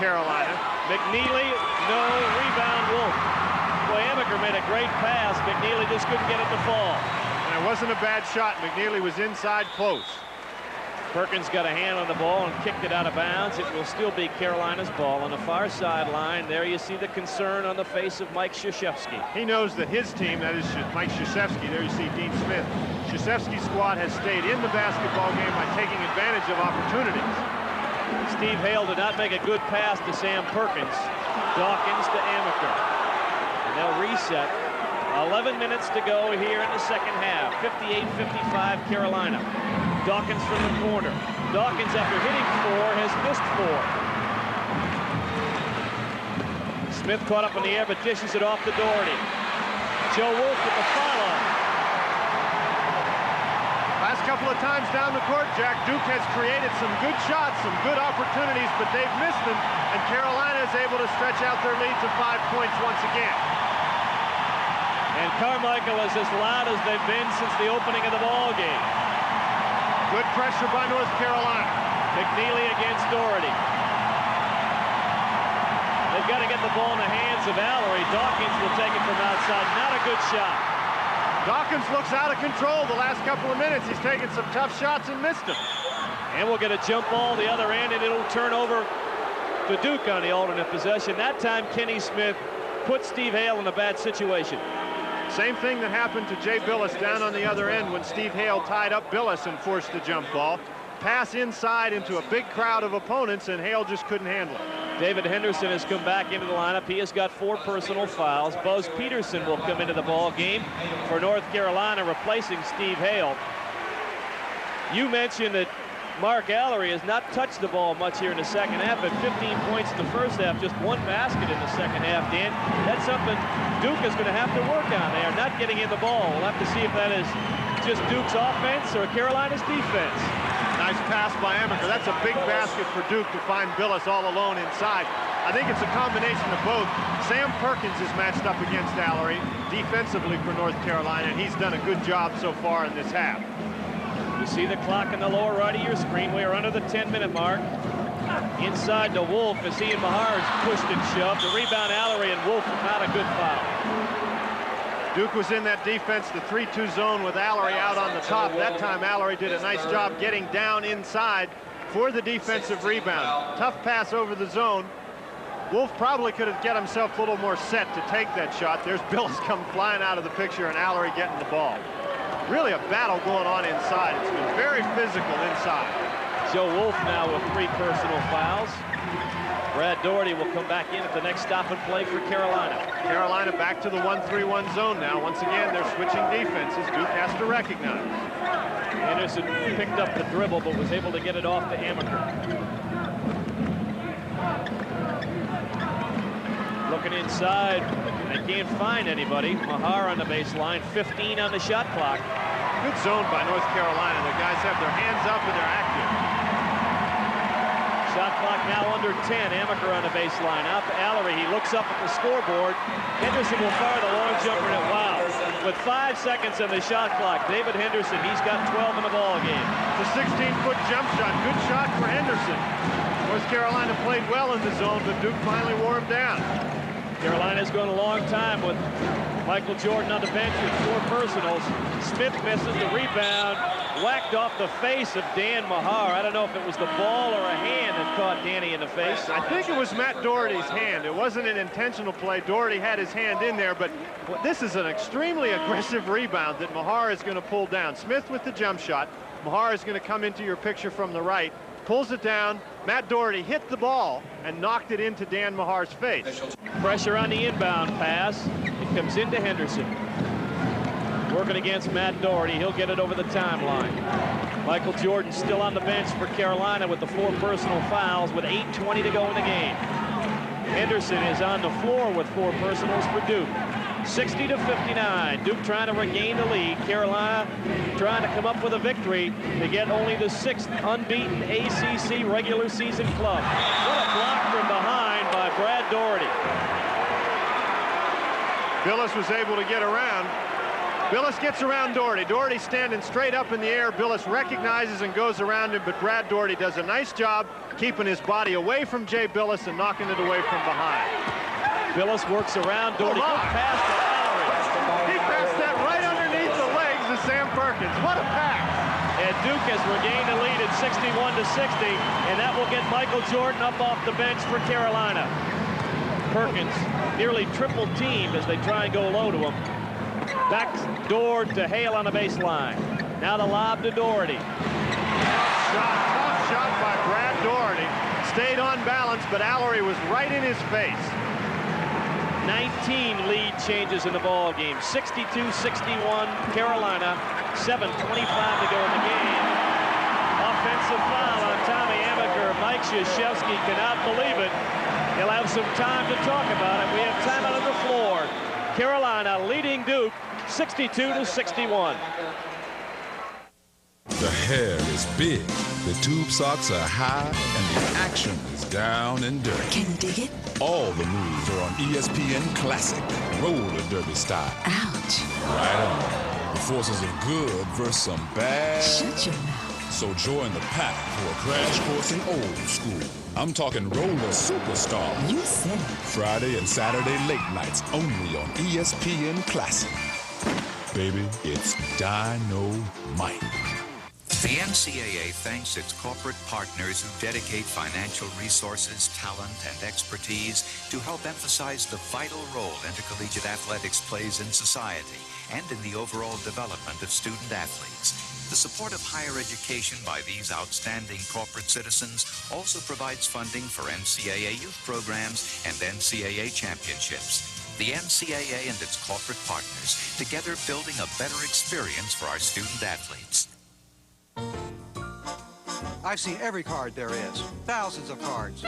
Carolina. McNeely, no rebound, Wolf. Boy, Amaker made a great pass. McNeely just couldn't get it to fall. And it wasn't a bad shot. McNeely was inside close. Perkins got a hand on the ball and kicked it out of bounds. It will still be Carolina's ball on the far sideline. There you see the concern on the face of Mike Krzyzewski. He knows that his team, that is Mike Krzyzewski, there you see Dean Smith. Krzyzewski's squad has stayed in the basketball game by taking advantage of opportunities. Steve Hale did not make a good pass to Sam Perkins. Dawkins to Amaker. And they'll reset. 11 minutes to go here in the second half. 58-55 Carolina. Dawkins from the corner. Dawkins, after hitting 4, has missed 4. Smith caught up in the air, but dishes it off to Doherty. Joe Wolf with the follow. Last couple of times down the court, Jack, Duke has created some good shots, some good opportunities, but they've missed them, and Carolina is able to stretch out their lead to 5 points once again. And Carmichael is as loud as they've been since the opening of the ball game. Good pressure by North Carolina. McNeely against Doherty. They've got to get the ball in the hands of Allery. Dawkins will take it from outside. Not a good shot. Dawkins looks out of control the last couple of minutes. He's taken some tough shots and missed them. And we'll get a jump ball the other end, and it'll turn over to Duke on the alternate possession. That time, Kenny Smith put Steve Hale in a bad situation. Same thing that happened to Jay Billis down on the other end when Steve Hale tied up Billis and forced the jump ball. Pass inside into a big crowd of opponents, and Hale just couldn't handle it. David Henderson has come back into the lineup. He has got 4 personal fouls. Buzz Peterson will come into the ball game for North Carolina, replacing Steve Hale. You mentioned that Mark Allery has not touched the ball much here in the second half, but 15 points in the first half, just 1 basket in the second half, Dan. That's something Duke is going to have to work on. They are not getting in the ball. We'll have to see if that is just Duke's offense or Carolina's defense. Nice pass by Amaker. That's a big basket for Duke to find Billis all alone inside. I think it's a combination of both. Sam Perkins is matched up against Allery defensively for North Carolina, and he's done a good job so far in this half. You see the clock in the lower right of your screen. We are under the 10-minute mark. Inside to Wolf as he and Mahar is pushed and shoved. The rebound, Allery, and Wolf, not a good foul. Duke was in that defense, the 3-2 zone with Allery out on the top. That time Allery did a nice job getting down inside for the defensive rebound. Tough pass over the zone. Wolf probably could have get himself a little more set to take that shot. There's Billis come flying out of the picture and Allery getting the ball. Really a battle going on inside. It's been very physical inside. Joe Wolf now with 3 personal fouls. Brad Daugherty will come back in at the next stop and play for Carolina. Carolina back to the 1-3-1 zone now. Once again, they're switching defenses. Duke has to recognize. Anderson picked up the dribble, but was able to get it off to Amaker. Looking inside, they can't find anybody. Mahar on the baseline, 15 on the shot clock. Good zone by North Carolina. The guys have their hands up and they're active. Shot clock now under 10. Amaker on the baseline. Out to Allery. He looks up at the scoreboard. Henderson will fire the long jumper and it wow. With 5 seconds on the shot clock, David Henderson, he's got 12 in the ball game. It's a 16-foot jump shot. Good shot for Henderson. North Carolina played well in the zone, but Duke finally wore him down. Carolina's gone a long time with Michael Jordan on the bench with 4 personals. Smith misses the rebound, whacked off the face of Dan Mahar. I don't know if it was the ball or a hand that caught Danny in the face. I think it was Matt Daugherty's hand. It wasn't an intentional play. Daugherty had his hand in there, but this is an extremely aggressive rebound that Mahar is going to pull down. Smith with the jump shot. Mahar is going to come into your picture from the right, pulls it down. Matt Daugherty hit the ball and knocked it into Dan Mahar's face. Pressure on the inbound pass. It comes into Henderson. Working against Matt Daugherty. He'll get it over the timeline. Michael Jordan still on the bench for Carolina with the 4 personal fouls with 8:20 to go in the game. Henderson is on the floor with 4 personals for Duke. 60-59. Duke trying to regain the lead. Carolina trying to come up with a victory to get only the 6th unbeaten ACC regular season club. What a block from behind by Brad Daugherty. Billis was able to get around. Billis gets around Daugherty. Daugherty standing straight up in the air. Billis recognizes and goes around him, but Brad Daugherty does a nice job keeping his body away from Jay Billis and knocking it away from behind. Billis works around Daugherty. Good pass to Allery. He passed that right underneath the legs of Sam Perkins. What a pass. And Duke has regained the lead at 61-60, and that will get Michael Jordan up off the bench for Carolina. Perkins nearly triple teamed as they try and go low to him. Back door to Hale on the baseline. Now the lob to Daugherty. Tough shot by Brad Daugherty. Stayed on balance, but Allery was right in his face. 19 lead changes in the ball game. 62-61 Carolina. 7:25 to go in the game. Offensive foul on Tommy Amaker. Mike Krzyzewski cannot believe it. He'll have some time to talk about it. We have time out on the floor. Carolina leading Duke 62-61. The hair is big, the tube socks are high, and the action is down and dirty. Can you dig it? All the moves are on ESPN Classic, roller derby style. Ouch. Right on. The forces of good versus some bad. Shut your mouth. So join the pack for a crash course in old school. I'm talking roller superstar. You said it. Friday and Saturday late nights only on ESPN Classic. Baby, it's Dynamite. The NCAA thanks its corporate partners who dedicate financial resources, talent, and expertise to help emphasize the vital role intercollegiate athletics plays in society and in the overall development of student athletes. The support of higher education by these outstanding corporate citizens also provides funding for NCAA youth programs and NCAA championships. The NCAA and its corporate partners, together building a better experience for our student athletes. I've seen every card there is. Thousands of cards.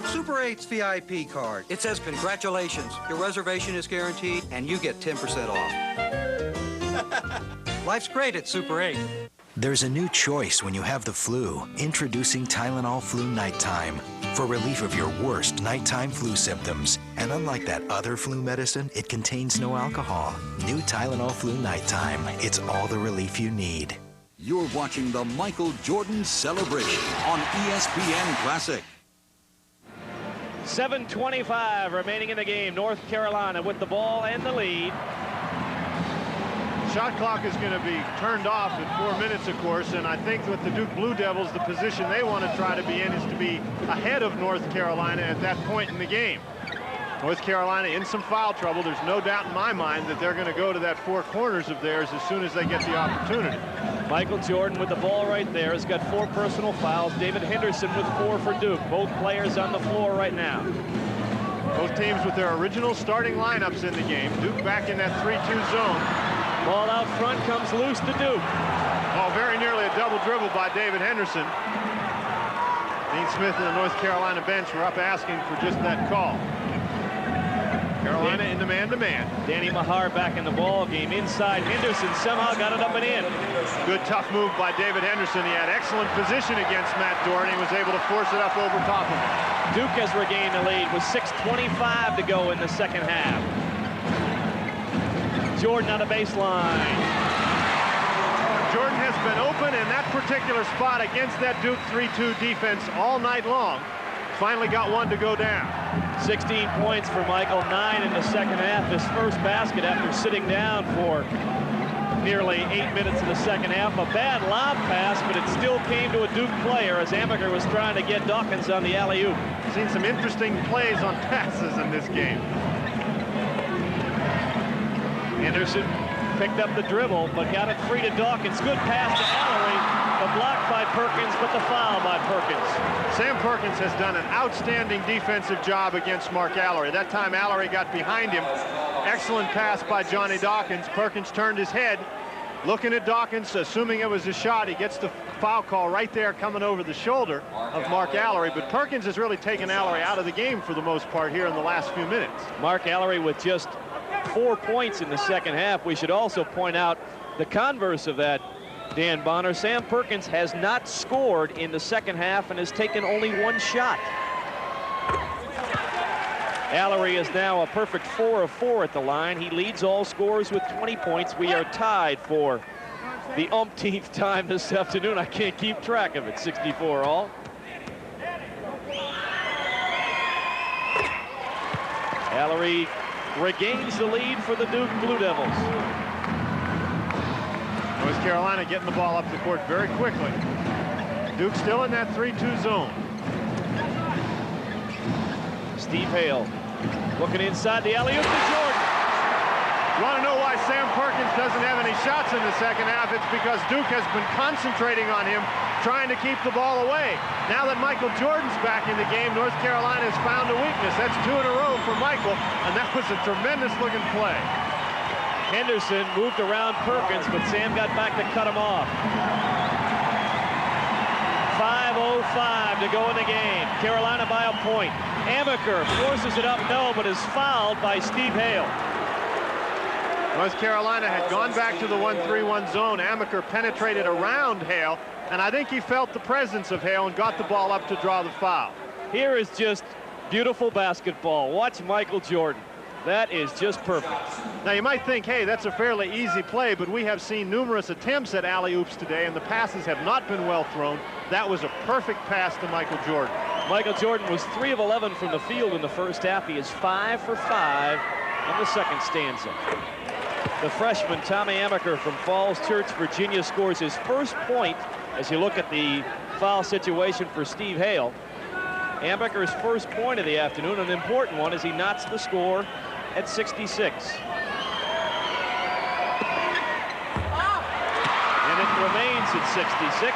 Super 8's VIP card. It says, congratulations, your reservation is guaranteed, and you get 10% off. Life's great at Super 8. There's a new choice when you have the flu. Introducing Tylenol Flu Nighttime for relief of your worst nighttime flu symptoms. And unlike that other flu medicine, it contains no alcohol. New Tylenol Flu Nighttime. It's all the relief you need. You're watching the Michael Jordan Celebration on ESPN Classic. 7:25 remaining in the game. North Carolina with the ball and the lead. Shot clock is going to be turned off at 4 minutes, of course, and I think with the Duke Blue Devils, the position they want to try to be in is to be ahead of North Carolina at that point in the game. North Carolina in some foul trouble. There's no doubt in my mind that they're going to go to that four corners of theirs as soon as they get the opportunity. Michael Jordan with the ball right there has got 4 personal fouls. David Henderson with 4 for Duke. Both players on the floor right now. Both teams with their original starting lineups in the game. Duke back in that 3-2 zone. Ball out front comes loose to Duke. Oh, very nearly a double dribble by David Henderson. Dean Smith and the North Carolina bench were up asking for just that call. Carolina in the man-to-man. Danny Mahar back in the ball game. Inside, Henderson somehow got it up and in. Good tough move by David Henderson. He had excellent position against Matt Doherty. He was able to force it up over top of him. Duke has regained the lead with 6:25 to go in the second half. Jordan on the baseline. Jordan has been open in that particular spot against that Duke 3-2 defense all night long. Finally got one to go down. 16 points for Michael, 9 in the second half. His first basket after sitting down for nearly 8 minutes of the second half. A bad lob pass, but it still came to a Duke player as Amaker was trying to get Dawkins on the alley-oop. Seen some interesting plays on passes in this game. Henderson picked up the dribble, but got it free to Dawkins. Good pass to Ellery. The block by Perkins, but the foul by Perkins. Sam Perkins has done an outstanding defensive job against Mark Ellery. That time Ellery got behind him. Excellent pass by Johnny Dawkins. Perkins turned his head, looking at Dawkins, assuming it was a shot. He gets the foul call right there coming over the shoulder of Mark Ellery. But Perkins has really taken Ellery out of the game for the most part here in the last few minutes. Mark Ellery with just 4 points in the second half. We should also point out the converse of that, Dan Bonner. Sam Perkins has not scored in the second half and has taken only 1 shot. Ellery is now a perfect 4 of 4 at the line. He leads all scorers with 20 points. We are tied for the umpteenth time this afternoon. I can't keep track of it. 64 all. Ellery regains the lead for the Duke Blue Devils. North Carolina getting the ball up the court very quickly. Duke still in that 3-2 zone. Steve Hale looking inside the alley-oop to Jordan. You want to know why Sam Perkins doesn't have any shots in the second half? It's because Duke has been concentrating on him, trying to keep the ball away. Now that Michael Jordan's back in the game, North Carolina has found a weakness. That's 2 in a row for Michael, and that was a tremendous-looking play. Henderson moved around Perkins, but Sam got back to cut him off. 5:05 to go in the game. Carolina by a point. Amaker forces it up, no, but is fouled by Steve Hale. North Carolina had gone back to the 1-3-1 zone. Amaker penetrated around Hale, and I think he felt the presence of Hale and got the ball up to draw the foul. Here is just beautiful basketball. Watch Michael Jordan. That is just perfect. Now you might think, hey, that's a fairly easy play, but we have seen numerous attempts at alley-oops today, and the passes have not been well thrown. That was a perfect pass to Michael Jordan. Michael Jordan was 3 of 11 from the field in the first half. He is 5 for 5 in the second stanza. The freshman, Tommy Amaker from Falls Church, Virginia, scores his first point as you look at the foul situation for Steve Hale. Amaker's first point of the afternoon, an important one as he knots the score at 66. And it remains at 66.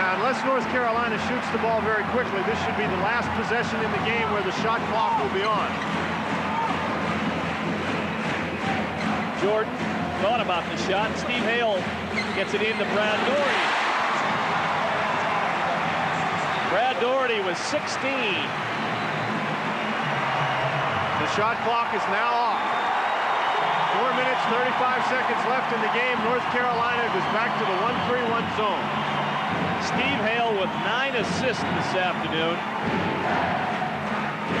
Now, unless North Carolina shoots the ball very quickly, this should be the last possession in the game where the shot clock will be on. Jordan thought about the shot. Steve Hale gets it into Brad Doherty. Brad Doherty was 16. The shot clock is now off. 4 minutes, 35 seconds left in the game. North Carolina goes back to the 1-3-1 zone. Steve Hale with 9 assists this afternoon.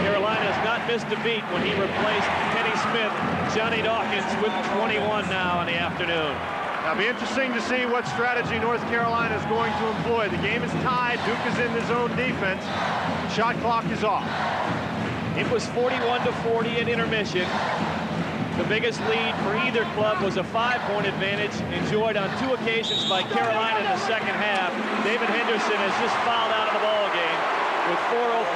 Carolina has not missed a beat when he replaced Kenny Smith. Johnny Dawkins with 21 now in the afternoon. It'll be interesting to see what strategy North Carolina is going to employ. The game is tied. Duke is in the zone defense. Shot clock is off. It was 41-40 at intermission. The biggest lead for either club was a 5-point advantage enjoyed on 2 occasions by Carolina in the second half. David Henderson has just fouled out of the ball game with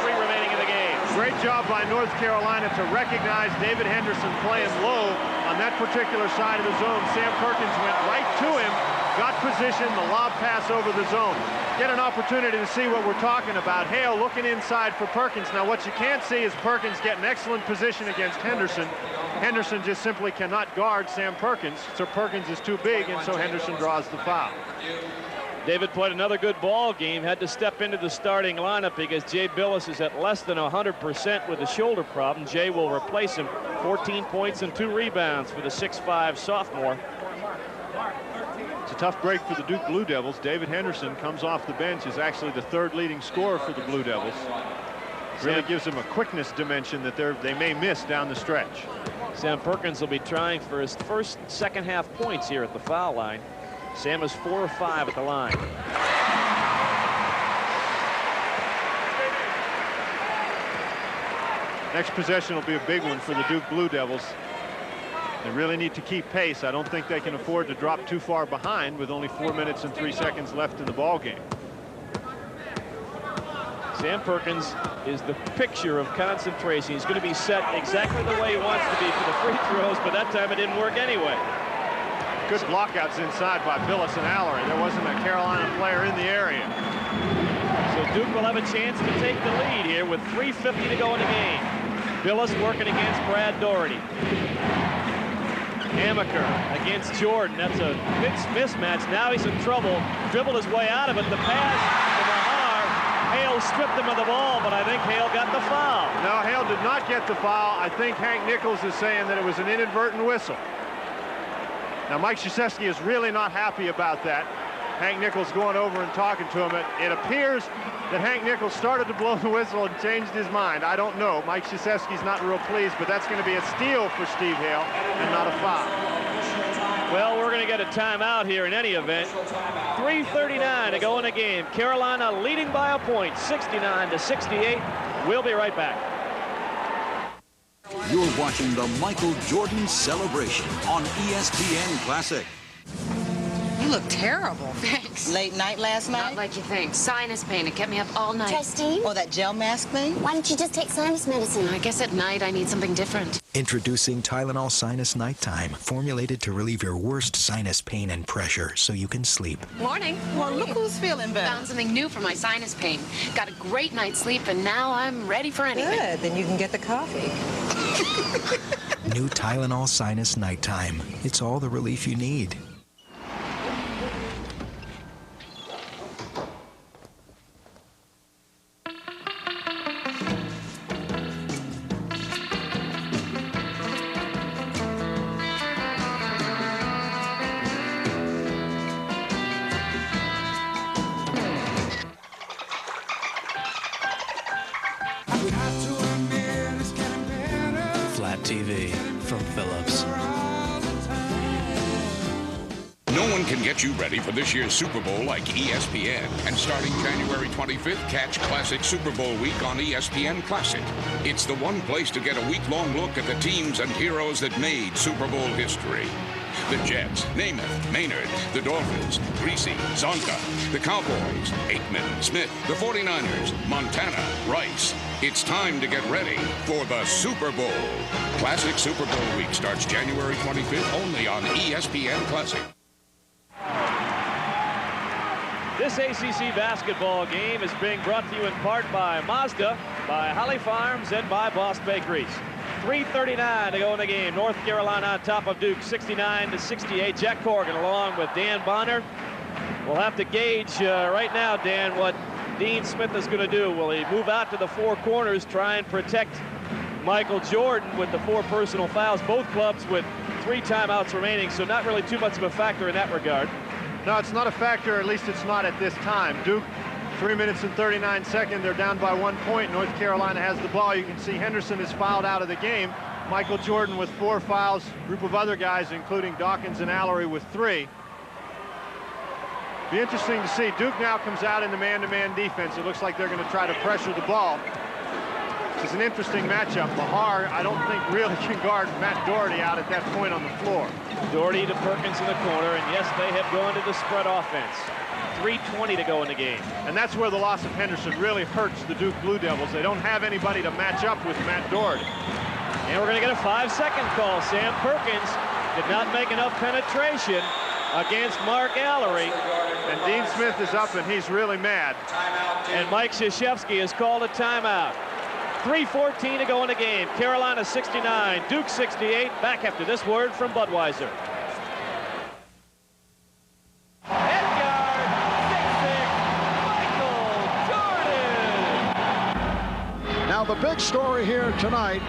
4:03 remaining in the game. Great job by North Carolina to recognize David Henderson playing low on that particular side of the zone. Sam Perkins went right to him, got position, the lob pass over the zone. Get an opportunity to see what we're talking about. Hale looking inside for Perkins. Now what you can't see is Perkins get an excellent position against Henderson. Henderson just simply cannot guard Sam Perkins, so Perkins is too big, and so Henderson draws the foul. David played another good ball game, had to step into the starting lineup because Jay Billis is at less than 100% with a shoulder problem. Jay will replace him. 14 points and 2 rebounds for the 6'5" sophomore. It's a tough break for the Duke Blue Devils. David Henderson comes off the bench, is actually the 3rd leading scorer for the Blue Devils. Really gives them a quickness dimension that they may miss down the stretch. Sam Perkins will be trying for his first second half points here at the foul line. Sam is 4 of 5 at the line. Next possession will be a big one for the Duke Blue Devils. They really need to keep pace. I don't think they can afford to drop too far behind with only 4 minutes and 3 seconds left in the ball game. Sam Perkins is the picture of concentration. He's going to be set exactly the way he wants to be for the free throws, but that time it didn't work anyway. Good blockouts inside by Billis and Allery. There wasn't a Carolina player in the area. So Duke will have a chance to take the lead here with 3:50 to go in the game. Billis working against Brad Doherty. Amaker against Jordan. That's a mismatch. Now he's in trouble. Dribbled his way out of it. The pass to Mahar. Hale stripped him of the ball, but I think Hale got the foul. No, Hale did not get the foul. I think Hank Nichols is saying that it was an inadvertent whistle. Now, Mike Krzyzewski is really not happy about that. Hank Nichols going over and talking to him. It appears that Hank Nichols started to blow the whistle and changed his mind. I don't know. Mike Krzyzewski's not real pleased, but that's going to be a steal for Steve Hale and not a foul. Well, we're going to get a timeout here in any event. 3:39 to go in the game. Carolina leading by a point, 69-68. We'll be right back. You're watching the Michael Jordan celebration on ESPN Classic. You look terrible. Thanks. Late night last night? Not like you think. Sinus pain. It kept me up all night. Justine? Oh, that gel mask thing? Why don't you just take sinus medicine? I guess at night I need something different. Introducing Tylenol Sinus Nighttime, formulated to relieve your worst sinus pain and pressure so you can sleep. Morning. Well, look who's feeling better. Found something new for my sinus pain. Got a great night's sleep, and now I'm ready for anything. Good. Then you can get the coffee. New Tylenol Sinus Nighttime. It's all the relief you need. Flat TV from Philips. No one can get you ready for this year's Super Bowl like ESPN. And starting January 25th, catch Classic Super Bowl week on ESPN Classic. It's the one place to get a week-long look at the teams and heroes that made Super Bowl history. The Jets, Namath, Maynard, the Dolphins, Greasy, Zonka, the Cowboys, Aikman, Smith, the 49ers, Montana, Rice. It's time to get ready for the Super Bowl. Classic Super Bowl week starts January 25th only on ESPN Classic. This ACC basketball game is being brought to you in part by Mazda, by Holly Farms, and by Boss Bakeries. 3:39 to go in the game. North Carolina on top of Duke, 69-68. Jack Corrigan along with Dan Bonner. We'll have to gauge right now, Dan, what Dean Smith is going to do. Will he move out to the four corners, try and protect Michael Jordan with the 4 personal fouls? Both clubs with 3 timeouts remaining, so not really too much of a factor in that regard. No, it's not a factor, at least it's not at this time. Duke, 3 minutes and 39 seconds. They're down by 1 point. North Carolina has the ball. You can see Henderson is fouled out of the game. Michael Jordan with 4 fouls. Group of other guys, including Dawkins and Allery, with 3. Be interesting to see. Duke now comes out in the man-to-man defense. It looks like they're going to try to pressure the ball. This is an interesting matchup. Bahar, I don't think, really can guard Matt Doherty out at that point on the floor. Doherty to Perkins in the corner, and yes, they have gone to the spread offense. 3:20 to go in the game. And that's where the loss of Henderson really hurts the Duke Blue Devils. They don't have anybody to match up with Matt Doherty. And we're going to get a 5-second call. Sam Perkins did not make enough penetration against Mark Allery. And Dean Smith is up, and he's really mad. And Mike Krzyzewski has called a timeout. 3:14 to go in the game. Carolina 69, Duke 68. Back after this word from Budweiser. Now the big story here tonight,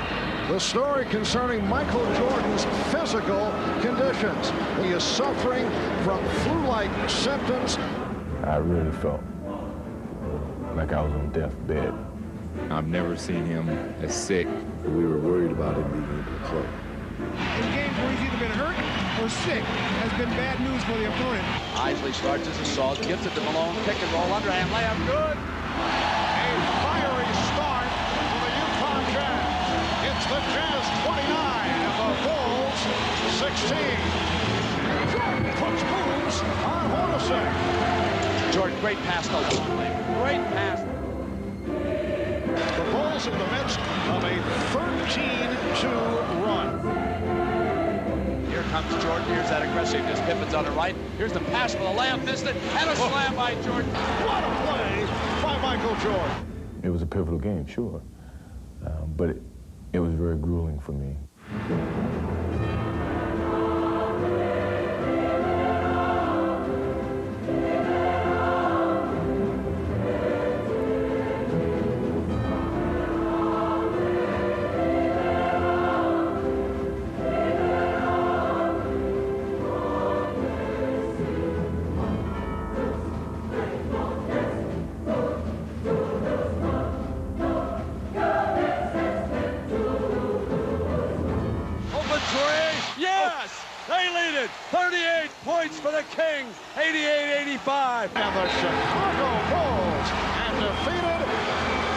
the story concerning Michael Jordan's physical conditions. He is suffering from flu-like symptoms. I really felt like I was on death's bed. I've never seen him as sick. We were worried about him being able to play. In games where he's either been hurt or sick has been bad news for the opponent. Isley starts his assault, gives it to Malone, pick and roll, underhand layup, good. A fiery start for the Utah Jazz. It's the Jazz 29 and the Bulls 16. Jordan puts moves on Hornacek. Jordan, great pass to Longley. Great pass. The Bulls in the midst of a 13-2 run. Here comes Jordan. Here's that aggressiveness. Pippen's on the right. Here's the pass for the layup. Missed it. And a slam by Jordan. What a play by Michael Jordan. It was a pivotal game, sure. But it was very grueling for me. For the Kings, 88-85. And the Chicago Bulls have defeated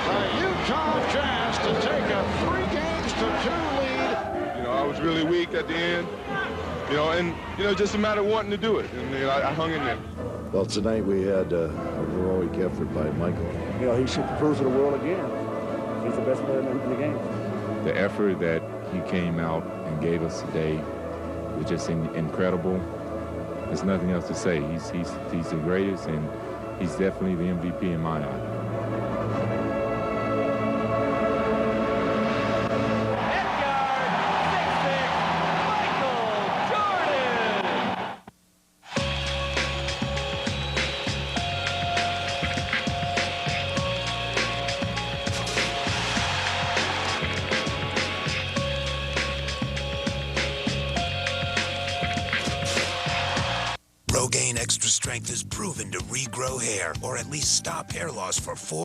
the Utah Jazz to take a 3-2 lead. You know, I was really weak at the end, you know, and, you know, just a matter of wanting to do it. And, you know, I hung in there. Well, tonight we had a heroic effort by Michael. You know, he should prove to the world again. He's the best player in the game. The effort that he came out and gave us today was just incredible. There's nothing else to say. He's the greatest, and he's definitely the MVP in my eye. Rogaine Extra Strength is proven to regrow hair, or at least stop hair loss for 4.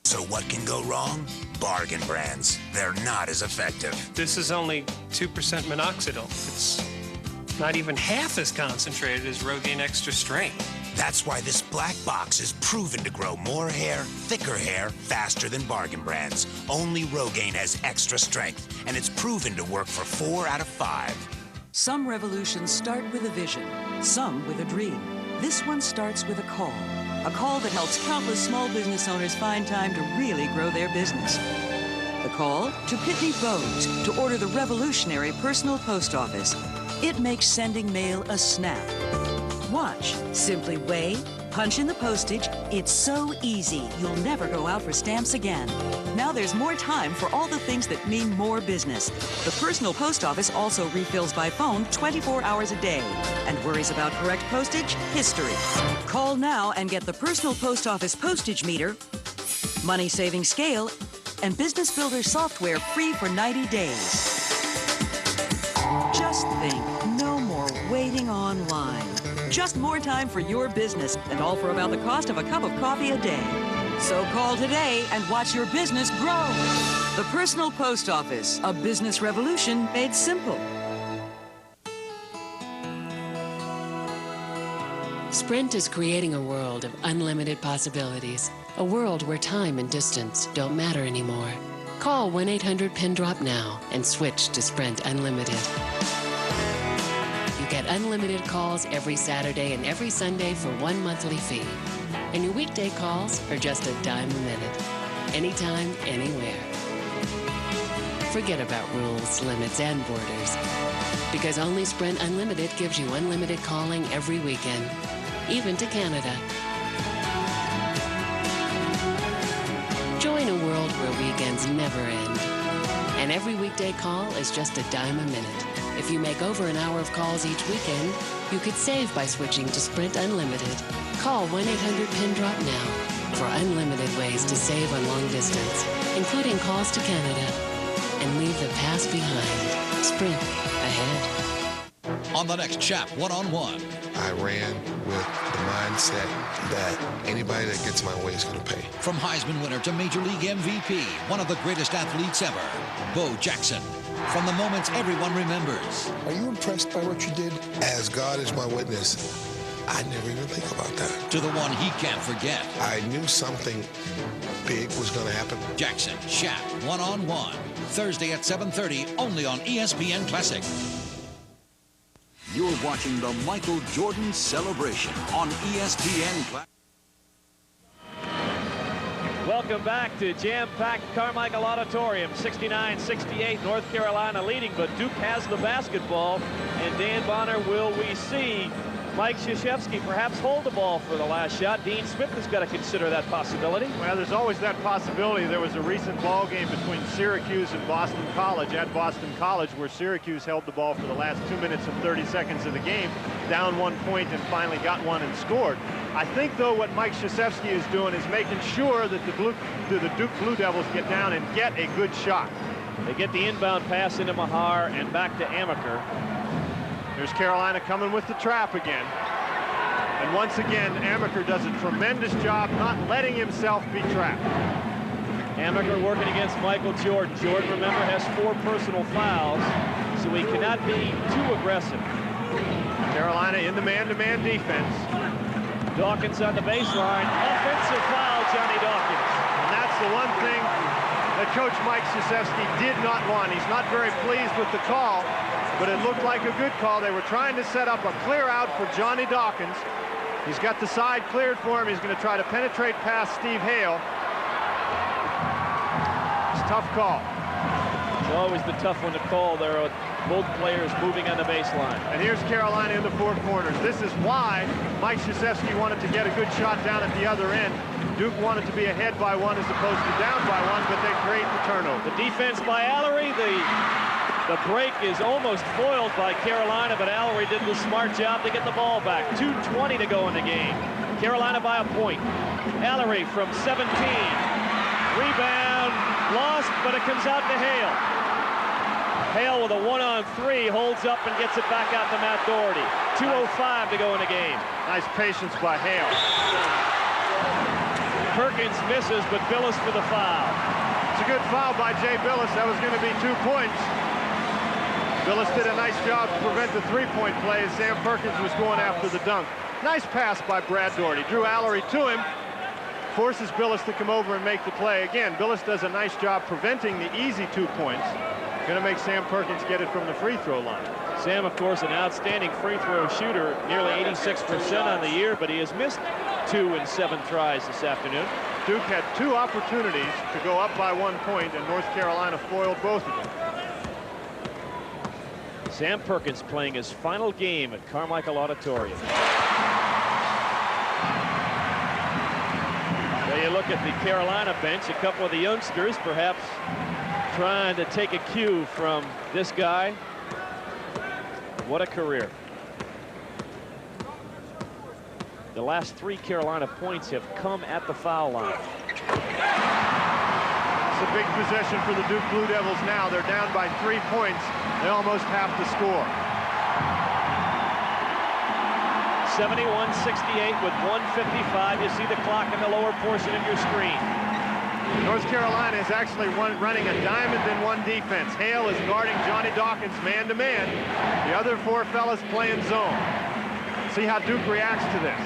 So what can go wrong? Bargain brands. They're not as effective. This is only 2% minoxidil. It's not even half as concentrated as Rogaine Extra Strength. That's why this black box is proven to grow more hair, thicker hair, faster than Bargain brands. Only Rogaine has extra strength, and it's proven to work for 4 out of 5. Some revolutions start with a vision, some with a dream. This one starts with a call that helps countless small business owners find time to really grow their business. The call to Pitney Bowes to order the revolutionary personal post office. It makes sending mail a snap. Watch. Simply weigh, punch in the postage. It's so easy, you'll never go out for stamps again. Now there's more time for all the things that mean more business. The personal post office also refills by phone 24 hours a day. And worries about correct postage? History. Call now and get the personal post office postage meter, money-saving scale, and Business Builder software free for 90 days. Just think, no more waiting online. Just more time for your business, and all for about the cost of a cup of coffee a day. So call today and watch your business grow. The Personal Post Office, a business revolution made simple. Sprint is creating a world of unlimited possibilities. A world where time and distance don't matter anymore. Call 1-800-PIN-DROP now and switch to Sprint Unlimited. You get unlimited calls every Saturday and every Sunday for one monthly fee. And your weekday calls are just $0.10 a minute. Anytime, anywhere. Forget about rules, limits, and borders. Because only Sprint Unlimited gives you unlimited calling every weekend, even to Canada. Join a world where weekends never end. And every weekday call is just $0.10 a minute. If you make over an hour of calls each weekend, you could save by switching to Sprint Unlimited. Call 1-800-PIN-DROP now for unlimited ways to save on long distance, including calls to Canada. And leave the past behind. Sprint ahead. On the next Chap One-on-One. I ran with the mindset that anybody that gets my way is going to pay. From Heisman winner to Major League MVP, one of the greatest athletes ever, Bo Jackson. From the moments everyone remembers. Are you impressed by what you did? As God is my witness, I never even think about that. To the one he can't forget. I knew something big was going to happen. Jackson, Shaq, One-on-One. Thursday at 7:30, only on ESPN Classic. You're watching the Michael Jordan Celebration on ESPN Classic. Welcome back to jam-packed Carmichael Auditorium. 69-68, North Carolina leading, but Duke has the basketball. And Dan Bonner, will we see Mike Krzyzewski perhaps hold the ball for the last shot? Dean Smith has got to consider that possibility. Well, there's always that possibility. There was a recent ball game between Syracuse and Boston College at Boston College where Syracuse held the ball for the last 2 minutes and 30 seconds of the game, down 1 point, and finally got one and scored. I think, though, what Mike Krzyzewski is doing is making sure that the Duke Blue Devils get down and get a good shot. They get the inbound pass into Mahar and back to Amaker. There's Carolina coming with the trap again. And once again, Amaker does a tremendous job not letting himself be trapped. Amaker working against Michael Jordan. Jordan, remember, has 4 personal fouls, so he cannot be too aggressive. Carolina in the man-to-man defense. Dawkins on the baseline. Offensive foul, Johnny Dawkins. And that's the one thing that Coach Mike Krzyzewski did not want. He's not very pleased with the call, but it looked like a good call. They were trying to set up a clear out for Johnny Dawkins. He's got the side cleared for him. He's going to try to penetrate past Steve Hale. It's a tough call. It's always the tough one to call. There are both players moving on the baseline. And here's Carolina in the 4 corners. This is why Mike Krzyzewski wanted to get a good shot down at the other end. Duke wanted to be ahead by 1 as opposed to down by 1, but they create the turnover. The defense by Allery. The break is almost foiled by Carolina, but Allery did the smart job to get the ball back. 2:20 to go in the game. Carolina by a point. Allery from 17. Rebound lost, but it comes out to Hale. Hale with a 1-on-3 holds up and gets it back out to Matt Doherty. 2:05 to go in the game. Nice patience by Hale. Perkins misses, but Billis for the foul. It's a good foul by Jay Billis. That was going to be 2 points. Billis did a nice job to prevent the 3-point play as Sam Perkins was going after the dunk. Nice pass by Brad Doherty. Drew Allery to him. Forces Billis to come over and make the play. Again, Billis does a nice job preventing the easy 2 points. Going to make Sam Perkins get it from the free throw line. Sam, of course, an outstanding free throw shooter, nearly 86% on the year, but he has missed 2 in 7 tries this afternoon. Duke had 2 opportunities to go up by 1 point, and North Carolina foiled both of them. Sam Perkins playing his final game at Carmichael Auditorium. Well, you look at the Carolina bench, a couple of the youngsters perhaps trying to take a cue from this guy. What a career. The last 3 Carolina points have come at the foul line. It's a big possession for the Duke Blue Devils now. They're down by 3 points. They almost have to score. 71-68 with 1:55. You see the clock in the lower portion of your screen. North Carolina is actually running a diamond-in-one defense. Hale is guarding Johnny Dawkins man-to-man. The other 4 fellas playing zone. See how Duke reacts to this.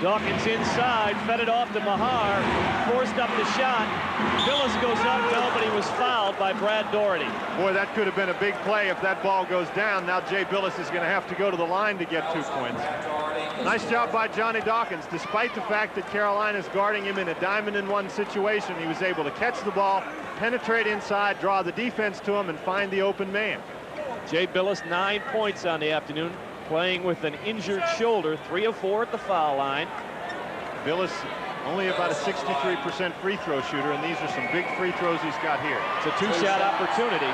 Dawkins inside, fed it off to Mahar, forced up the shot. Billis goes up, no, but he was fouled by Brad Doherty. Boy, that could have been a big play if that ball goes down. Now Jay Billis is going to have to go to the line to get 2 points. Nice job by Johnny Dawkins. Despite the fact that Carolina's guarding him in a diamond-in-one situation, he was able to catch the ball, penetrate inside, draw the defense to him, and find the open man. Jay Billis, 9 points on the afternoon, playing with an injured shoulder, 3 of 4 at the foul line. Billis only about a 63% free throw shooter, and these are some big free throws he's got here. It's a 2-shot opportunity.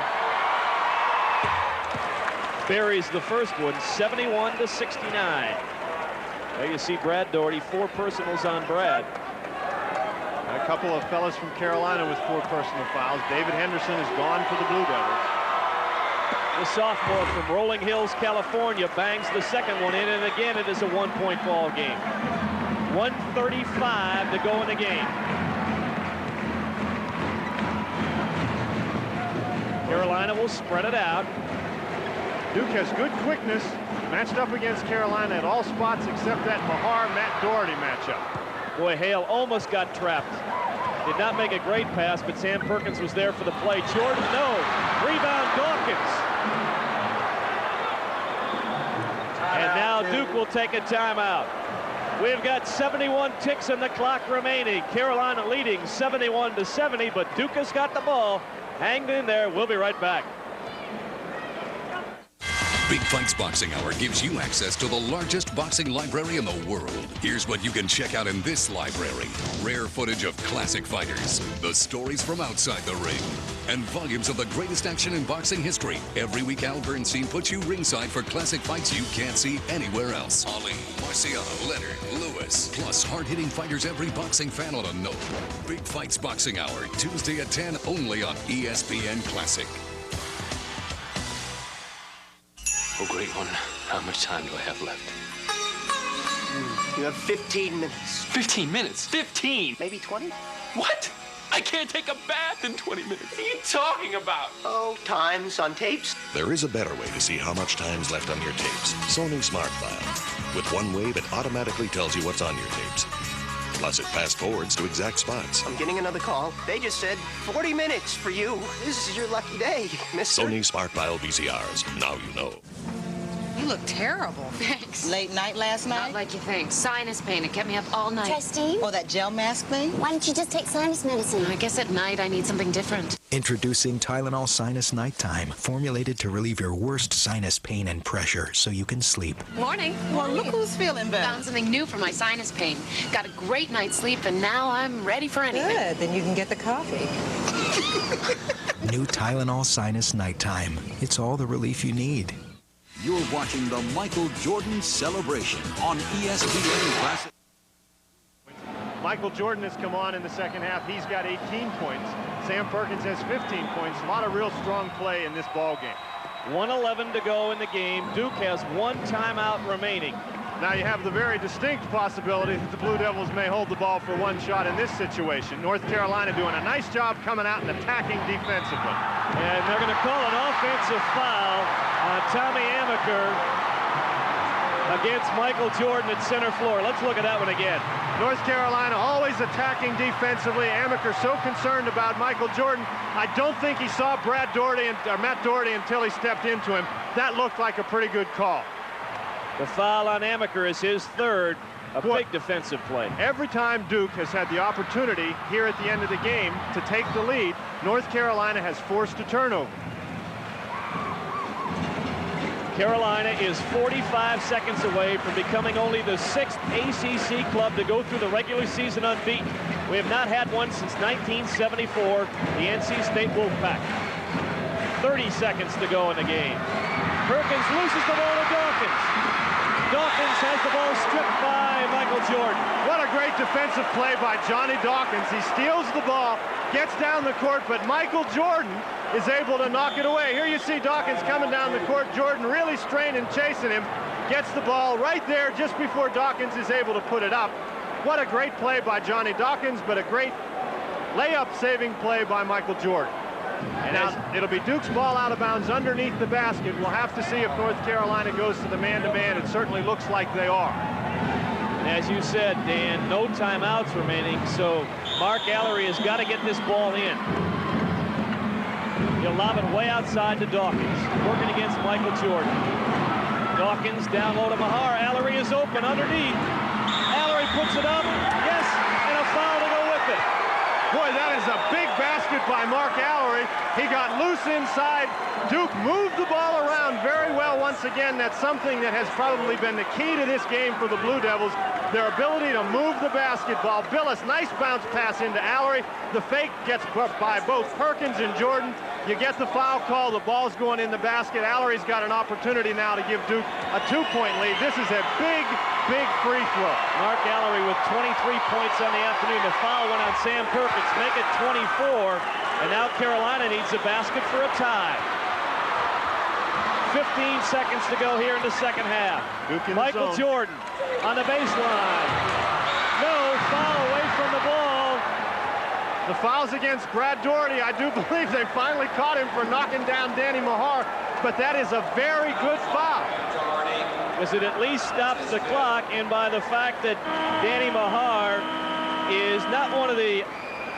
Buries the first one, 71-69. There you see Brad Doherty, 4 personals on Brad. A couple of fellas from Carolina with 4 personal fouls. David Henderson is gone for the Blue Devils. The sophomore from Rolling Hills, California, bangs the second one in, and again it is a 1-point ball game. 1:35 to go in the game. Carolina will spread it out. Duke has good quickness, matched up against Carolina at all spots except that Mahar-Matt Doherty matchup. Boy, Hale almost got trapped. Did not make a great pass, but Sam Perkins was there for the play. Jordan, no. Rebound, Dawkins. And now Duke will take a timeout. We've got 71 ticks in the clock remaining. Carolina leading 71-70, but Duke has got the ball. Hang in there. We'll be right back. Big Fights Boxing Hour gives you access to the largest boxing library in the world. Here's what you can check out in this library. Rare footage of classic fighters, the stories from outside the ring, and volumes of the greatest action in boxing history. Every week, Al Bernstein puts you ringside for classic fights you can't see anywhere else. Ali, Marciano, Leonard, Lewis, plus hard-hitting fighters every boxing fan ought to know. Big Fights Boxing Hour, Tuesday at 10, only on ESPN Classic. Oh, great one. How much time do I have left? You have 15 minutes. 15 minutes? 15? Maybe 20? What? I can't take a bath in 20 minutes. What are you talking about? Oh, times on tapes. There is a better way to see how much time's left on your tapes. Sony Smart File. With one wave, it automatically tells you what's on your tapes. Plus, it fast-forwards to exact spots. I'm getting another call. They just said 40 minutes for you. This is your lucky day, mister. Sony Smart File VCRs. Now you know. You look terrible. Thanks. Late night last night? Not like you think. Sinus pain. It kept me up all night. Christine? Oh, that gel mask thing? Why don't you just take sinus medicine? I guess at night I need something different. Introducing Tylenol Sinus Nighttime, formulated to relieve your worst sinus pain and pressure so you can sleep. Morning. Well, look who's feeling better. Found something new for my sinus pain. Got a great night's sleep, and now I'm ready for anything. Good. Then you can get the coffee. New Tylenol Sinus Nighttime. It's all the relief you need. You're watching the Michael Jordan Celebration on ESPN Classic. Michael Jordan has come on in the second half. He's got 18 points. Sam Perkins has 15 points. A lot of real strong play in this ball game. 1:11 to go in the game. Duke has 1 timeout remaining. Now you have the very distinct possibility that the Blue Devils may hold the ball for 1 shot in this situation. North Carolina doing a nice job coming out and attacking defensively. And they're going to call an offensive foul on Tommy Amaker against Michael Jordan at center floor. Let's look at that one again. North Carolina always attacking defensively. Amaker so concerned about Michael Jordan. I don't think he saw Matt Doherty until he stepped into him. That looked like a pretty good call. The foul on Amaker is his 3rd. A big defensive play. Every time Duke has had the opportunity here at the end of the game to take the lead, North Carolina has forced a turnover. Carolina is 45 seconds away from becoming only the 6th ACC club to go through the regular season unbeaten. We have not had one since 1974, the NC State Wolfpack. 30 seconds to go in the game. Perkins loses the ball to Dawkins. Dawkins has the ball stripped by Michael Jordan. What a great defensive play by Johnny Dawkins. He steals the ball, gets down the court, but Michael Jordan is able to knock it away. Here you see Dawkins coming down the court. Jordan really straining, chasing him. Gets the ball right there just before Dawkins is able to put it up. What a great play by Johnny Dawkins, but a great layup saving play by Michael Jordan. And now it'll be Duke's ball out of bounds underneath the basket. We'll have to see if North Carolina goes to the man-to-man. It certainly looks like they are. And as you said, Dan, no timeouts remaining, so Mark Allery has got to get this ball in. He'll lob it way outside to Dawkins, working against Michael Jordan. Dawkins down low to Mahar. Allery is open underneath. Allery puts it up. Yes, and a foul to go with it. Boy, that is a big basket by Mark Allery. He got loose inside. Duke moved the ball around very well once again. That's something that has probably been the key to this game for the Blue Devils, their ability to move the basketball. Billis, nice bounce pass into Allery. The fake gets by both Perkins and Jordan. You get the foul call. The ball's going in the basket. Allery's got an opportunity now to give Duke a 2-point lead. This is a big, big free throw. Mark Allery with 23 points on the afternoon. The foul went on Sam Perkins. Make it 24. And now Carolina needs a basket for a tie. 15 seconds to go here in the second half. Michael Jordan on the baseline. No, foul away from the ball. The foul's against Brad Daugherty. I do believe they finally caught him for knocking down Danny Mahar, but that is a very good foul. Because it at least stops the clock, and by the fact that Danny Mahar is not one of the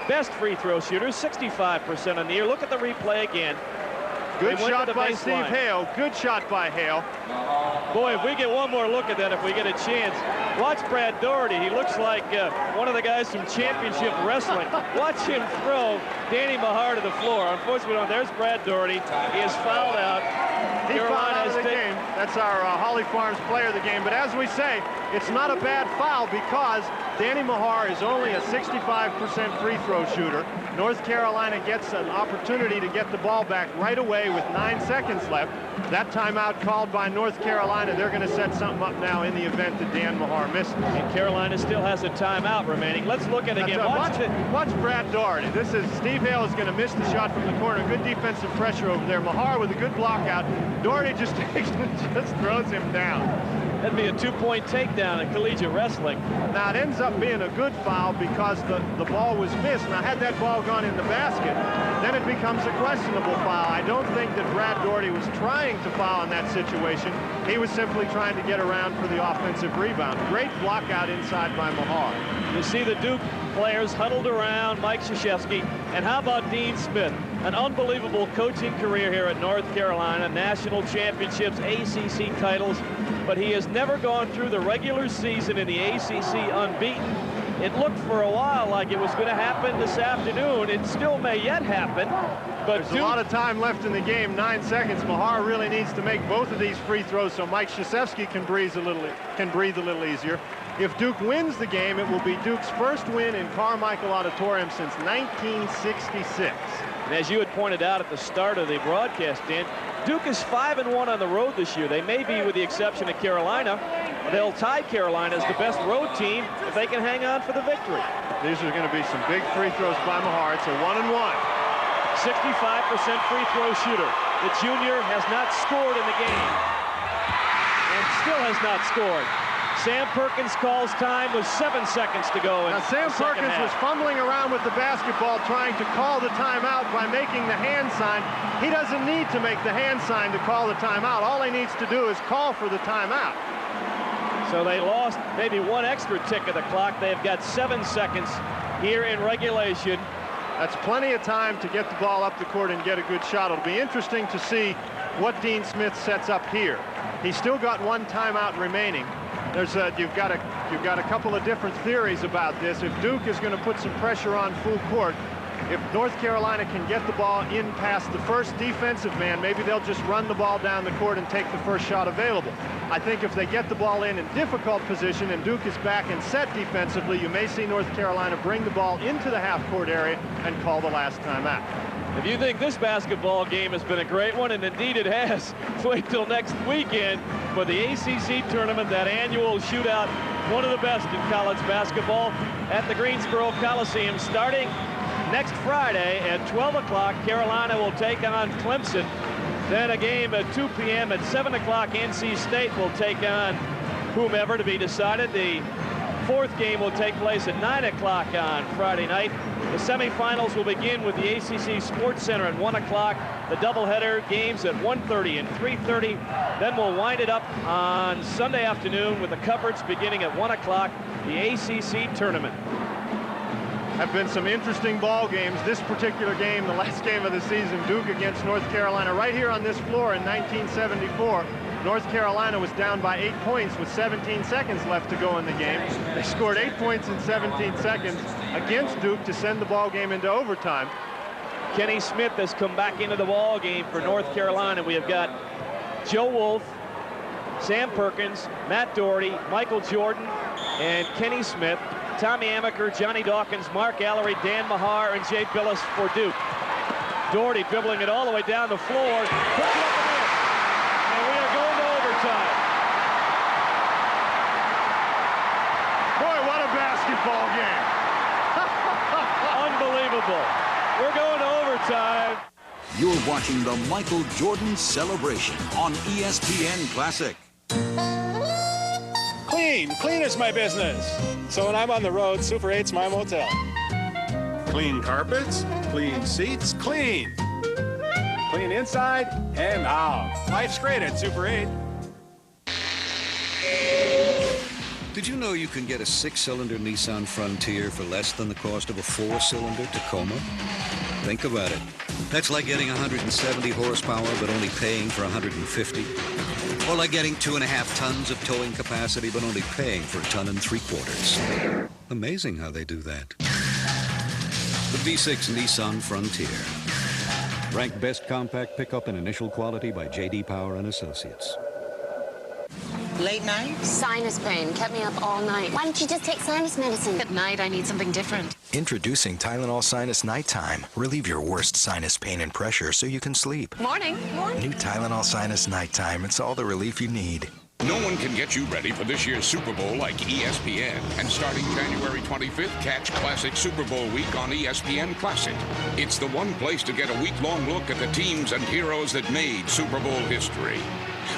best free throw shooters, 65% on the year. Look at the replay again. Good shot by Steve Hale. Good shot by Hale. Boy, if we get one more look at that, if we get a chance. Watch Brad Daugherty. He looks like one of the guys from Championship Wrestling. Watch him throw Danny Mahar to the floor. Unfortunately, there's Brad Daugherty. He is fouled out. He fouled out of the game. That's our Holly Farms player of the game. But as we say, it's not a bad foul because Danny Mahar is only a 65% free throw shooter. North Carolina gets an opportunity to get the ball back right away with 9 seconds left. That timeout called by North Carolina. They're going to set something up now in the event that Dan Mahar misses. And Carolina still has a timeout remaining. Let's look at it again. Watch Brad Daugherty. This is Steve Hale is going to miss the shot from the corner. Good defensive pressure over there. Mahar with a good block out. Daugherty just throws him down. That'd be a 2-point takedown in collegiate wrestling. Now, it ends up being a good foul because the ball was missed. Now, had that ball gone in the basket, then it becomes a questionable foul. I don't think that Brad Daugherty was trying to foul in that situation. He was simply trying to get around for the offensive rebound. Great block out inside by Mahar. You see the Duke players huddled around Mike Krzyzewski. And how about Dean Smith? An unbelievable coaching career here at North Carolina. National championships, ACC titles. But he has never gone through the regular season in the ACC unbeaten. It looked for a while like it was going to happen this afternoon. It still may yet happen. But there's a lot of time left in the game, 9 seconds. Mahar really needs to make both of these free throws so Mike Krzyzewski can breathe a little easier. If Duke wins the game, it will be Duke's first win in Carmichael Auditorium since 1966. And as you had pointed out at the start of the broadcast, Dan, Duke is 5-1 on the road this year. They may be, with the exception of Carolina. They'll tie Carolina as the best road team if they can hang on for the victory. These are going to be some big free throws by Mahar. It's a 1-and-1. 65% free throw shooter. The junior has not scored in the game. And still has not scored. Sam Perkins calls time with 7 seconds to go. Now, Sam Perkins was fumbling around with the basketball trying to call the timeout by making the hand sign. He doesn't need to make the hand sign to call the timeout. All he needs to do is call for the timeout. So they lost maybe one extra tick of the clock. They've got 7 seconds here in regulation. That's plenty of time to get the ball up the court and get a good shot. It'll be interesting to see what Dean Smith sets up here. He's still got 1 timeout remaining. You've got a couple of different theories about this. If Duke is going to put some pressure on full court, if North Carolina can get the ball in past the first defensive man, maybe they'll just run the ball down the court and take the first shot available. I think if they get the ball in difficult position and Duke is back and set defensively, you may see North Carolina bring the ball into the half-court area and call the last timeout. If you think this basketball game has been a great one, and indeed it has, wait till next weekend for the ACC tournament, that annual shootout, one of the best in college basketball at the Greensboro Coliseum, starting next Friday at 12 o'clock. Carolina will take on Clemson. Then a game at 2 p.m. At 7 o'clock, NC State will take on whomever to be decided. The fourth game will take place at 9 o'clock on Friday night. The semifinals will begin with the ACC Sports Center at 1 o'clock. The doubleheader games at 1:30 and 3:30. Then we'll wind it up on Sunday afternoon with the coverage beginning at 1 o'clock, the ACC tournament. Have been some interesting ball games. This particular game, the last game of the season, Duke against North Carolina, right here on this floor in 1974. North Carolina was down by 8 points with 17 seconds left to go in the game. They scored 8 points in 17 seconds against Duke to send the ball game into overtime. Kenny Smith has come back into the ball game for North Carolina. We have got Joe Wolf, Sam Perkins, Matt Doherty, Michael Jordan, and Kenny Smith. Tommy Amaker, Johnny Dawkins, Mark Allery, Dan Mahar, and Jay Billis for Duke. Doherty dribbling it all the way down the floor. Puts it up and in. And we are going to overtime. Boy, what a basketball game. Unbelievable. We're going to overtime. You're watching the Michael Jordan celebration on ESPN Classic. Clean is my business. So when I'm on the road, Super 8's my motel. Clean carpets, clean seats, clean. Clean inside and out. Life's great at Super 8. Did you know you can get a 6-cylinder Nissan Frontier for less than the cost of a 4-cylinder Tacoma? Think about it. That's like getting 170 horsepower but only paying for 150. Or like getting 2.5 tons of towing capacity but only paying for 1 3/4 tons. Amazing how they do that. The V6 Nissan Frontier. Ranked best compact pickup and initial quality by J.D. Power and Associates. Late night? Sinus pain kept me up all night. Why don't you just take sinus medicine? At night, I need something different. Introducing Tylenol Sinus Nighttime. Relieve your worst sinus pain and pressure so you can sleep. Morning. New Tylenol Sinus Nighttime. It's all the relief you need. No one can get you ready for this year's Super Bowl like ESPN. And starting January 25th, catch Classic Super Bowl week on ESPN Classic. It's the one place to get a week-long look at the teams and heroes that made Super Bowl history.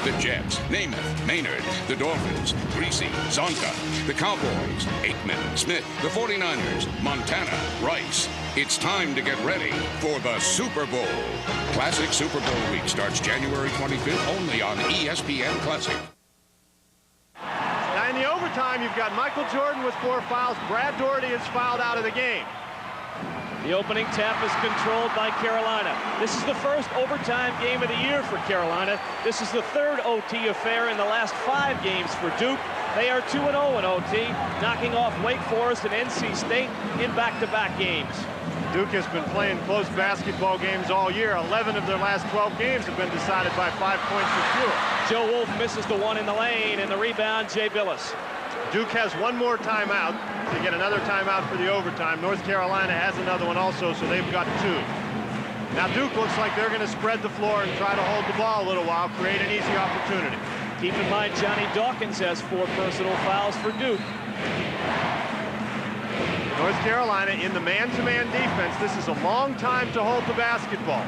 The Jets, Namath, Maynard, the Dolphins, Greasy, Zonka, the Cowboys, Aikman, Smith, the 49ers, Montana, Rice. It's time to get ready for the Super Bowl. Classic Super Bowl week starts January 25th only on ESPN Classic. Now in the overtime, you've got Michael Jordan with 4 fouls. Brad Doherty is fouled out of the game. The opening tap is controlled by Carolina. This is the first overtime game of the year for Carolina. This is the 3rd OT affair in the last 5 games for Duke. They are 2-0 in OT, knocking off Wake Forest and NC State in back-to-back games. Duke has been playing close basketball games all year. 11 of their last 12 games have been decided by 5 points or fewer. Joe Wolf misses the one in the lane, and the rebound, Jay Billis. Duke has one more timeout to get another timeout for the overtime. North Carolina has another one also, so they've got 2. Now Duke looks like they're going to spread the floor and try to hold the ball a little while, create an easy opportunity. Keep in mind, Johnny Dawkins has 4 personal fouls for Duke. North Carolina in the man-to-man defense. This is a long time to hold the basketball.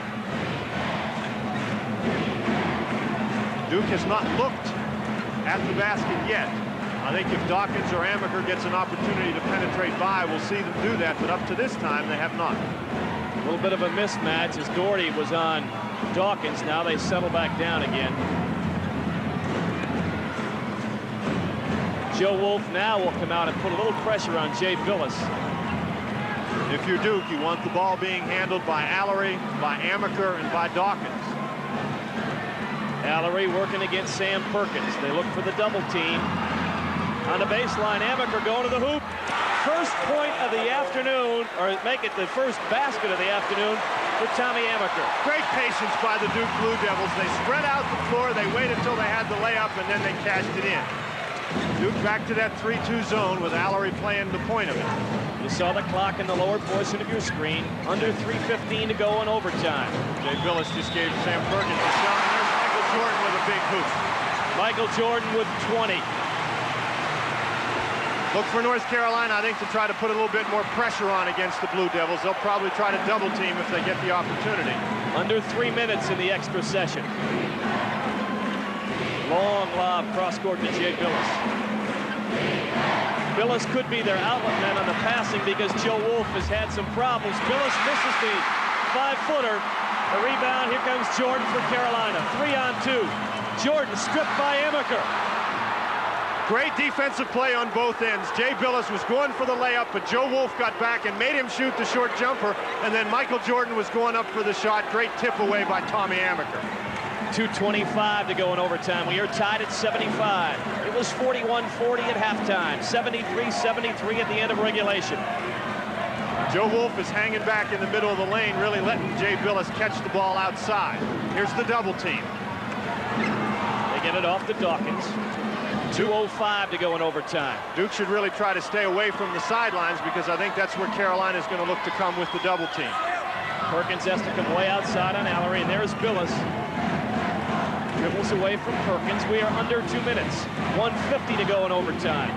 Duke has not looked at the basket yet. I think if Dawkins or Amaker gets an opportunity to penetrate by, we'll see them do that, but up to this time, they have not. A little bit of a mismatch as Doherty was on Dawkins. Now they settle back down again. Joe Wolf now will come out and put a little pressure on Jay Billis. If you're Duke, you want the ball being handled by Allery, by Amaker, and by Dawkins. Allery working against Sam Perkins. They look for the double team. On the baseline, Amaker going to the hoop. First point of the afternoon, or make it the first basket of the afternoon for Tommy Amaker. Great patience by the Duke Blue Devils. They spread out the floor. They waited until they had the layup, and then they cashed it in. Duke back to that 3-2 zone with Allery playing the point of it. You saw the clock in the lower portion of your screen. Under 3:15 to go in overtime. Jay Billis just gave Sam Perkins a shot. And there's Michael Jordan with a big hoop. Michael Jordan with 20. Look for North Carolina, I think, to try to put a little bit more pressure on against the Blue Devils. They'll probably try to double team if they get the opportunity. Under 3 minutes in the extra session. Long lob cross court to Jay Billis. Billis could be their outlet man on the passing because Joe Wolf has had some problems. Billis misses the 5-footer. The rebound, here comes Jordan for Carolina. 3-on-2. Jordan stripped by Amaker. Great defensive play on both ends. Jay Billis was going for the layup, but Joe Wolf got back and made him shoot the short jumper, and then Michael Jordan was going up for the shot. Great tip away by Tommy Amaker. 2:25 to go in overtime. We are tied at 75. It was 41-40 at halftime. 73-73 at the end of regulation. Joe Wolf is hanging back in the middle of the lane, really letting Jay Billis catch the ball outside. Here's the double team. They get it off to Dawkins. 2:05 to go in overtime. Duke should really try to stay away from the sidelines because I think that's where Carolina is going to look to come with the double team. Perkins has to come way outside on Allery, and there's Billis. Dribbles away from Perkins. We are under 2 minutes. 1:50 to go in overtime.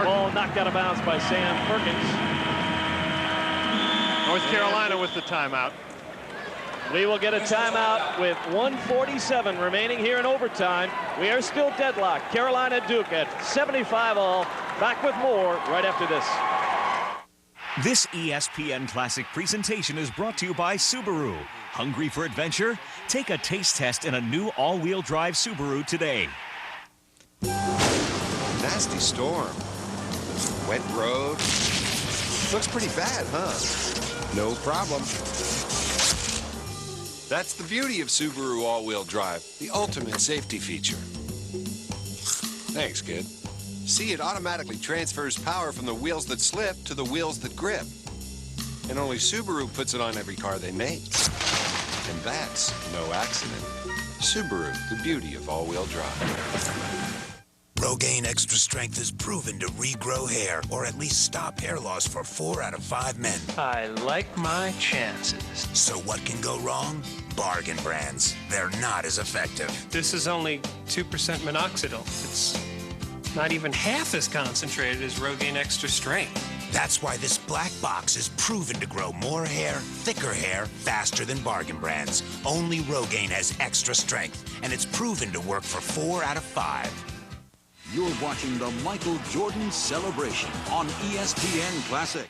Ball knocked out of bounds by Sam Perkins. North Carolina with the timeout. We will get a timeout with 1:47 remaining here in overtime. We are still deadlocked. Carolina Duke at 75 all. Back with more right after this. This ESPN Classic presentation is brought to you by Subaru. Hungry for adventure? Take a taste test in a new all-wheel drive Subaru today. Nasty storm. Wet road. Looks pretty bad, huh? No problem. That's the beauty of Subaru all-wheel drive, the ultimate safety feature. Thanks, kid. See, it automatically transfers power from the wheels that slip to the wheels that grip. And only Subaru puts it on every car they make. And that's no accident. Subaru, the beauty of all-wheel drive. Rogaine Extra Strength is proven to regrow hair, or at least stop hair loss for 4 out of 5 men. I like my chances. So what can go wrong? Bargain brands. They're not as effective. This is only 2% minoxidil. It's not even half as concentrated as Rogaine Extra Strength. That's why this black box is proven to grow more hair, thicker hair, faster than bargain brands. Only Rogaine has extra strength, and it's proven to work for 4 out of 5. You're watching the Michael Jordan Celebration on ESPN Classic.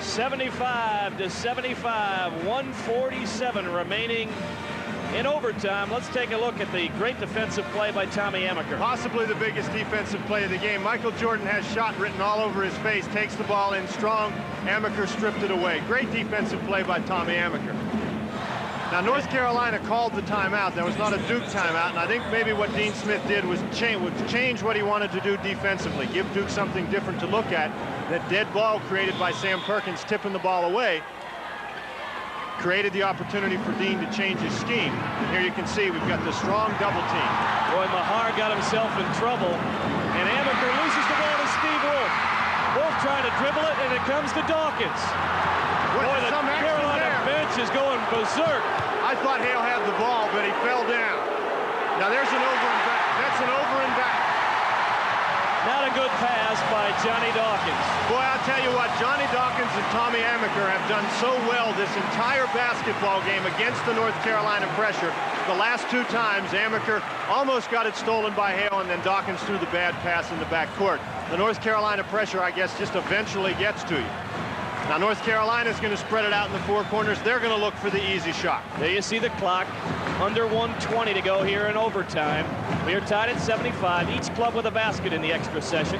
75-75, 1:47 remaining in overtime. Let's take a look at the great defensive play by Tommy Amaker. Possibly the biggest defensive play of the game. Michael Jordan has shot written all over his face, takes the ball in strong. Amaker stripped it away. Great defensive play by Tommy Amaker. Now, North Carolina called the timeout. That was not a Duke timeout, and I think maybe what Dean Smith did was change what he wanted to do defensively, give Duke something different to look at. That dead ball created by Sam Perkins tipping the ball away created the opportunity for Dean to change his scheme. Here you can see we've got the strong double team. Boy, Mahar got himself in trouble, and Amaker loses the ball to Steve Wolf. Wolf trying to dribble it, and it comes to Dawkins. Boy, the Carolina bench is going berserk. I thought Hale had the ball, but he fell down. Now there's an over and back. That's an over and back. Not a good pass by Johnny Dawkins. Boy, I'll tell you what, Johnny Dawkins and Tommy Amaker have done so well this entire basketball game against the North Carolina pressure. The last 2 times, Amaker almost got it stolen by Hale, and then Dawkins threw the bad pass in the backcourt. The North Carolina pressure, I guess, just eventually gets to you. Now, North Carolina is going to spread it out in the 4 corners. They're going to look for the easy shot. There you see the clock. Under 1:20 to go here in overtime. We are tied at 75. Each club with a basket in the extra session.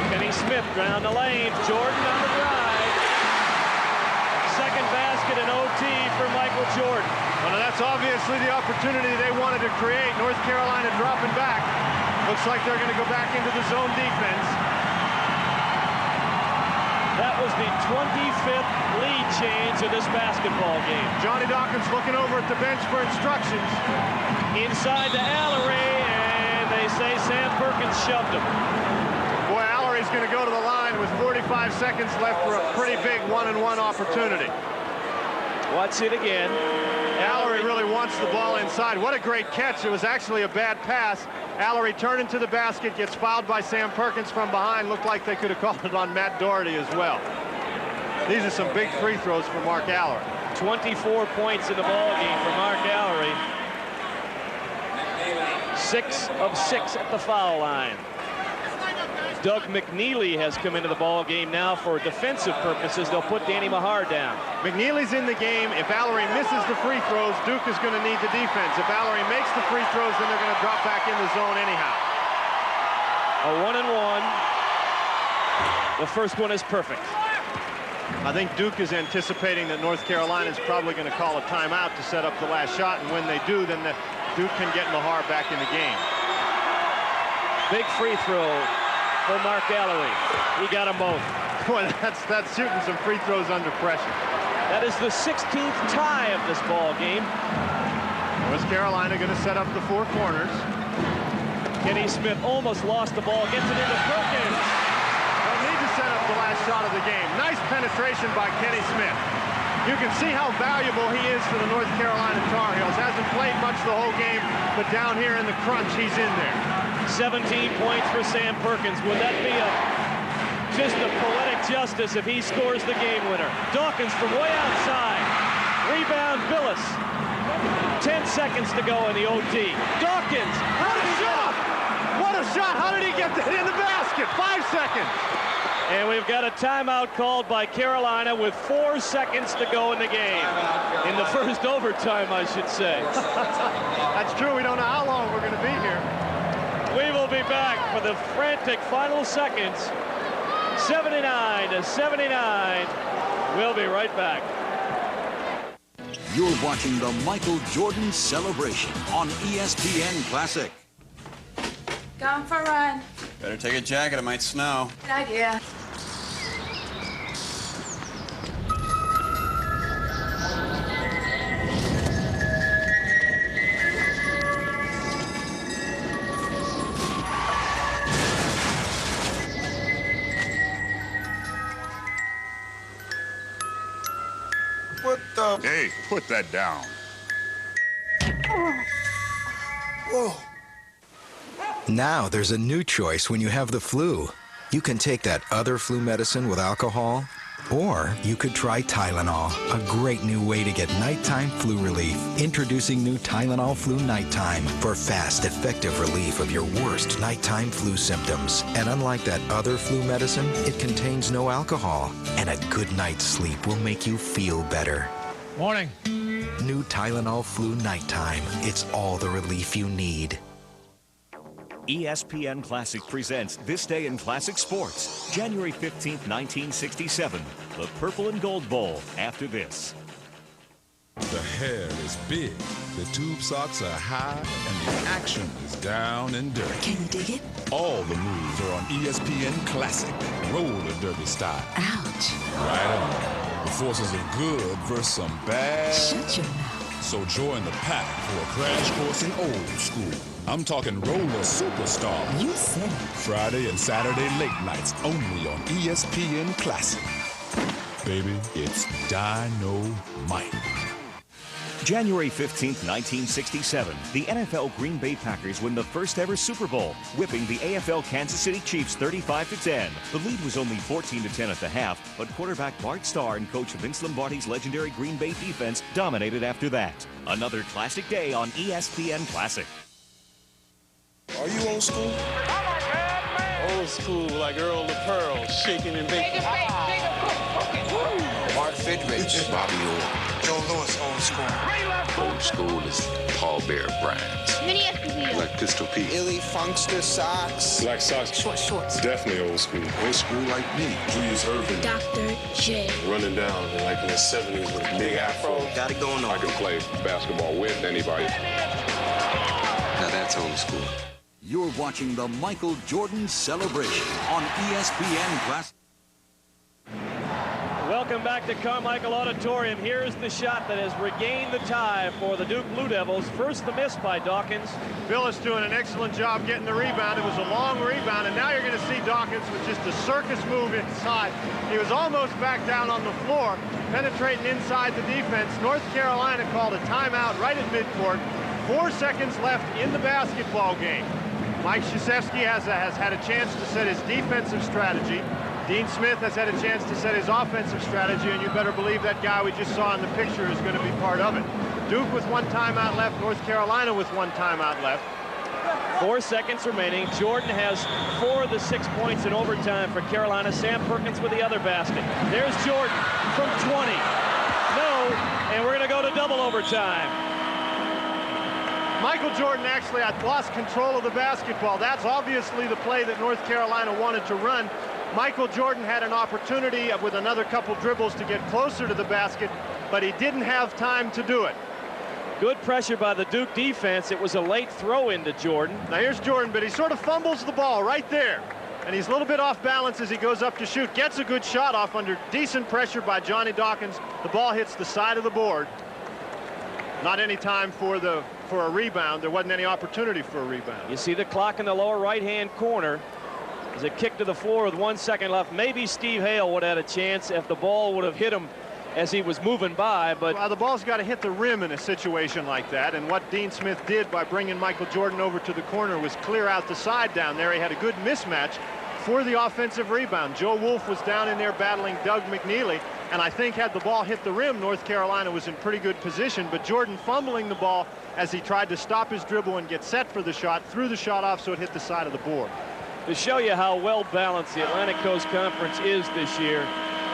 Kenny Smith down the lane. Jordan on the drive. Second basket in OT for Michael Jordan. Well, that's obviously the opportunity they wanted to create. North Carolina dropping back. Looks like they're going to go back into the zone defense. That was the 25th lead change of this basketball game. Johnny Dawkins looking over at the bench for instructions. Inside to Allery, and they say Sam Perkins shoved him. Boy, Allery's going to go to the line with 45 seconds left for a pretty big 1-on-1 opportunity. Watch it again. Allery really wants the ball inside. What a great catch. It was actually a bad pass. Allery turning to the basket, gets fouled by Sam Perkins from behind. Looked like they could have called it on Matt Doherty as well. These are some big free throws for Mark Allery. 24 points in the ball game for Mark Allery. 6 of 6 at the foul line. Doug McNeely has come into the ball game now for defensive purposes. They'll put Danny Mahar down. McNeely's in the game. If Valerie misses the free throws, Duke is going to need the defense. If Valerie makes the free throws, then they're going to drop back in the zone anyhow. A 1-and-1. The first one is perfect. I think Duke is anticipating that North Carolina is probably going to call a timeout to set up the last shot, and when they do, then Duke can get Mahar back in the game. Big free throw for Mark Galloway. He got them both. Boy, that's shooting some free throws under pressure. That is the 16th tie of this ball game. North Carolina going to set up the 4 corners. Kenny Smith almost lost the ball, gets it into Perkins. They'll need to set up the last shot of the game. Nice penetration by Kenny Smith. You can see how valuable he is to the North Carolina Tar Heels. Hasn't played much the whole game, but down here in the crunch, he's in there. 17 points for Sam Perkins. Would that be just a poetic justice if he scores the game winner? Dawkins from way outside. Rebound, Billis. 10 seconds to go in the OT. Dawkins. What a shot! What a shot! How did he get that in the basket? 5 seconds. And we've got a timeout called by Carolina with 4 seconds to go in the game. In the first overtime, I should say. That's true. We don't know how long we're going to be here. We will be back for the frantic final seconds. 79 to 79. We'll be right back. You're watching the Michael Jordan celebration on ESPN Classic. Going for a run. Better take a jacket, it might snow. Good idea. What the? Hey, put that down. Whoa. Now there's a new choice when you have the flu. You can take that other flu medicine with alcohol, or you could try Tylenol, a great new way to get nighttime flu relief. Introducing new Tylenol Flu Nighttime for fast, effective relief of your worst nighttime flu symptoms. And unlike that other flu medicine, it contains no alcohol, and a good night's sleep will make you feel better. Morning. New Tylenol Flu Nighttime. It's all the relief you need. ESPN Classic presents This Day in Classic Sports, January 15th, 1967, the Purple and Gold Bowl. After this. The hair is big, the tube socks are high, and the action is down and dirty. Can you dig it? All the moves are on ESPN Classic, roller derby style. Ouch. Right on. The forces of good versus some bad. Shut your mouth. So join the pack for a crash course in old school. I'm talking roller superstar. You said it. Friday and Saturday late nights only on ESPN Classic. Baby, it's Dynamite. January 15th, 1967, the NFL Green Bay Packers win the first ever Super Bowl, whipping the AFL Kansas City Chiefs 35-10. The lead was only 14-10 at the half, but quarterback Bart Starr and coach Vince Lombardi's legendary Green Bay defense dominated after that. Another classic day on ESPN Classic. Are you old school? Old school like Earl the Pearl, shaking and baking. Mark Fidrich, Bobby Orr. Joe Lewis, old school. Old school is Paul Bear Bryant. Mini SPP. Like Pistol Pete. Illy Funkster socks. Black socks. Short shorts. Definitely old school. Old school like me. Julius Irvin. Dr. J. Running down in like in the 70s with a big afro. Got it going on. I can play basketball with anybody. Now that's old school. You're watching the Michael Jordan celebration on ESPN Classic. Welcome back to Carmichael Auditorium. Here's the shot that has regained the tie for the Duke Blue Devils. First the miss by Dawkins. Billis doing an excellent job getting the rebound. It was a long rebound, and now you're going to see Dawkins with just a circus move inside. He was almost back down on the floor, penetrating inside the defense. North Carolina called a timeout right at midcourt. 4 seconds left in the basketball game. Mike Krzyzewski has had a chance to set his defensive strategy. Dean Smith has had a chance to set his offensive strategy, and you better believe that guy we just saw in the picture is going to be part of it. Duke with 1 timeout left, North Carolina with 1 timeout left. 4 seconds remaining. Jordan has 4 of the 6 points in overtime for Carolina. Sam Perkins with the other basket. There's Jordan from 20. No, and we're going to go to double overtime. Michael Jordan actually had lost control of the basketball. That's obviously the play that North Carolina wanted to run. Michael Jordan had an opportunity with another couple dribbles to get closer to the basket, but he didn't have time to do it. Good pressure by the Duke defense. It was a late throw into Jordan. Now here's Jordan, but he sort of fumbles the ball right there. And he's a little bit off balance as he goes up to shoot. Gets a good shot off under decent pressure by Johnny Dawkins. The ball hits the side of the board. Not any time for a rebound. There wasn't any opportunity for a rebound. You see the clock in the lower right-hand corner. As a kick to the floor with 1 second left. Maybe Steve Hale would have had a chance if the ball would have hit him as he was moving by, but well, the ball's got to hit the rim in a situation like that, and what Dean Smith did by bringing Michael Jordan over to the corner was clear out the side down there. He had a good mismatch for the offensive rebound. Joe Wolf was down in there battling Doug McNeely, and I think had the ball hit the rim, North Carolina was in pretty good position, but Jordan fumbling the ball as he tried to stop his dribble and get set for the shot, threw the shot off so it hit the side of the board. To show you how well balanced the Atlantic Coast Conference is this year,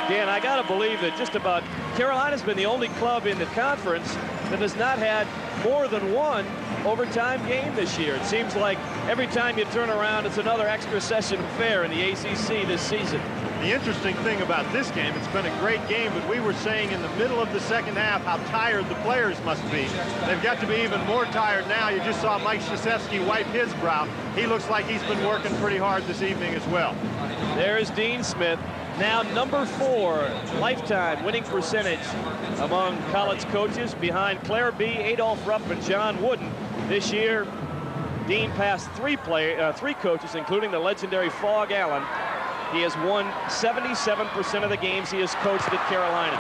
Dan, I got to believe that just about Carolina's been the only club in the conference that has not had more than one overtime game this year. It seems like every time you turn around, it's another extra session affair in the ACC this season. The interesting thing about this game, it's been a great game, but we were saying in the middle of the second half how tired the players must be. They've got to be even more tired now. You just saw Mike Krzyzewski wipe his brow. He looks like he's been working pretty hard this evening as well. There's Dean Smith. Now number 4 lifetime winning percentage among college coaches behind Claire B., Adolph Rupp, and John Wooden. This year, Dean passed 3 coaches, including the legendary Fog Allen. He has won 77% of the games he has coached at Carolina.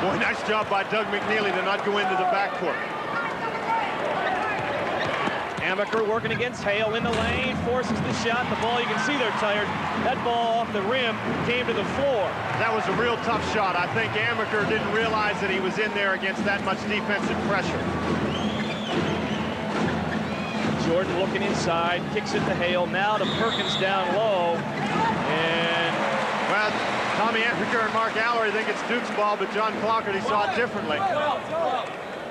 Boy, nice job by Doug McNeely to not go into the backcourt. Amaker working against Hale in the lane, forces the shot. The ball, you can see they're tired. That ball off the rim came to the floor. That was a real tough shot. I think Amaker didn't realize that he was in there against that much defensive pressure. Jordan looking inside, kicks it to Hale. Now to Perkins down low. And well, Tommy Amaker and Mark Allery think it's Duke's ball, but John Clougherty saw it differently.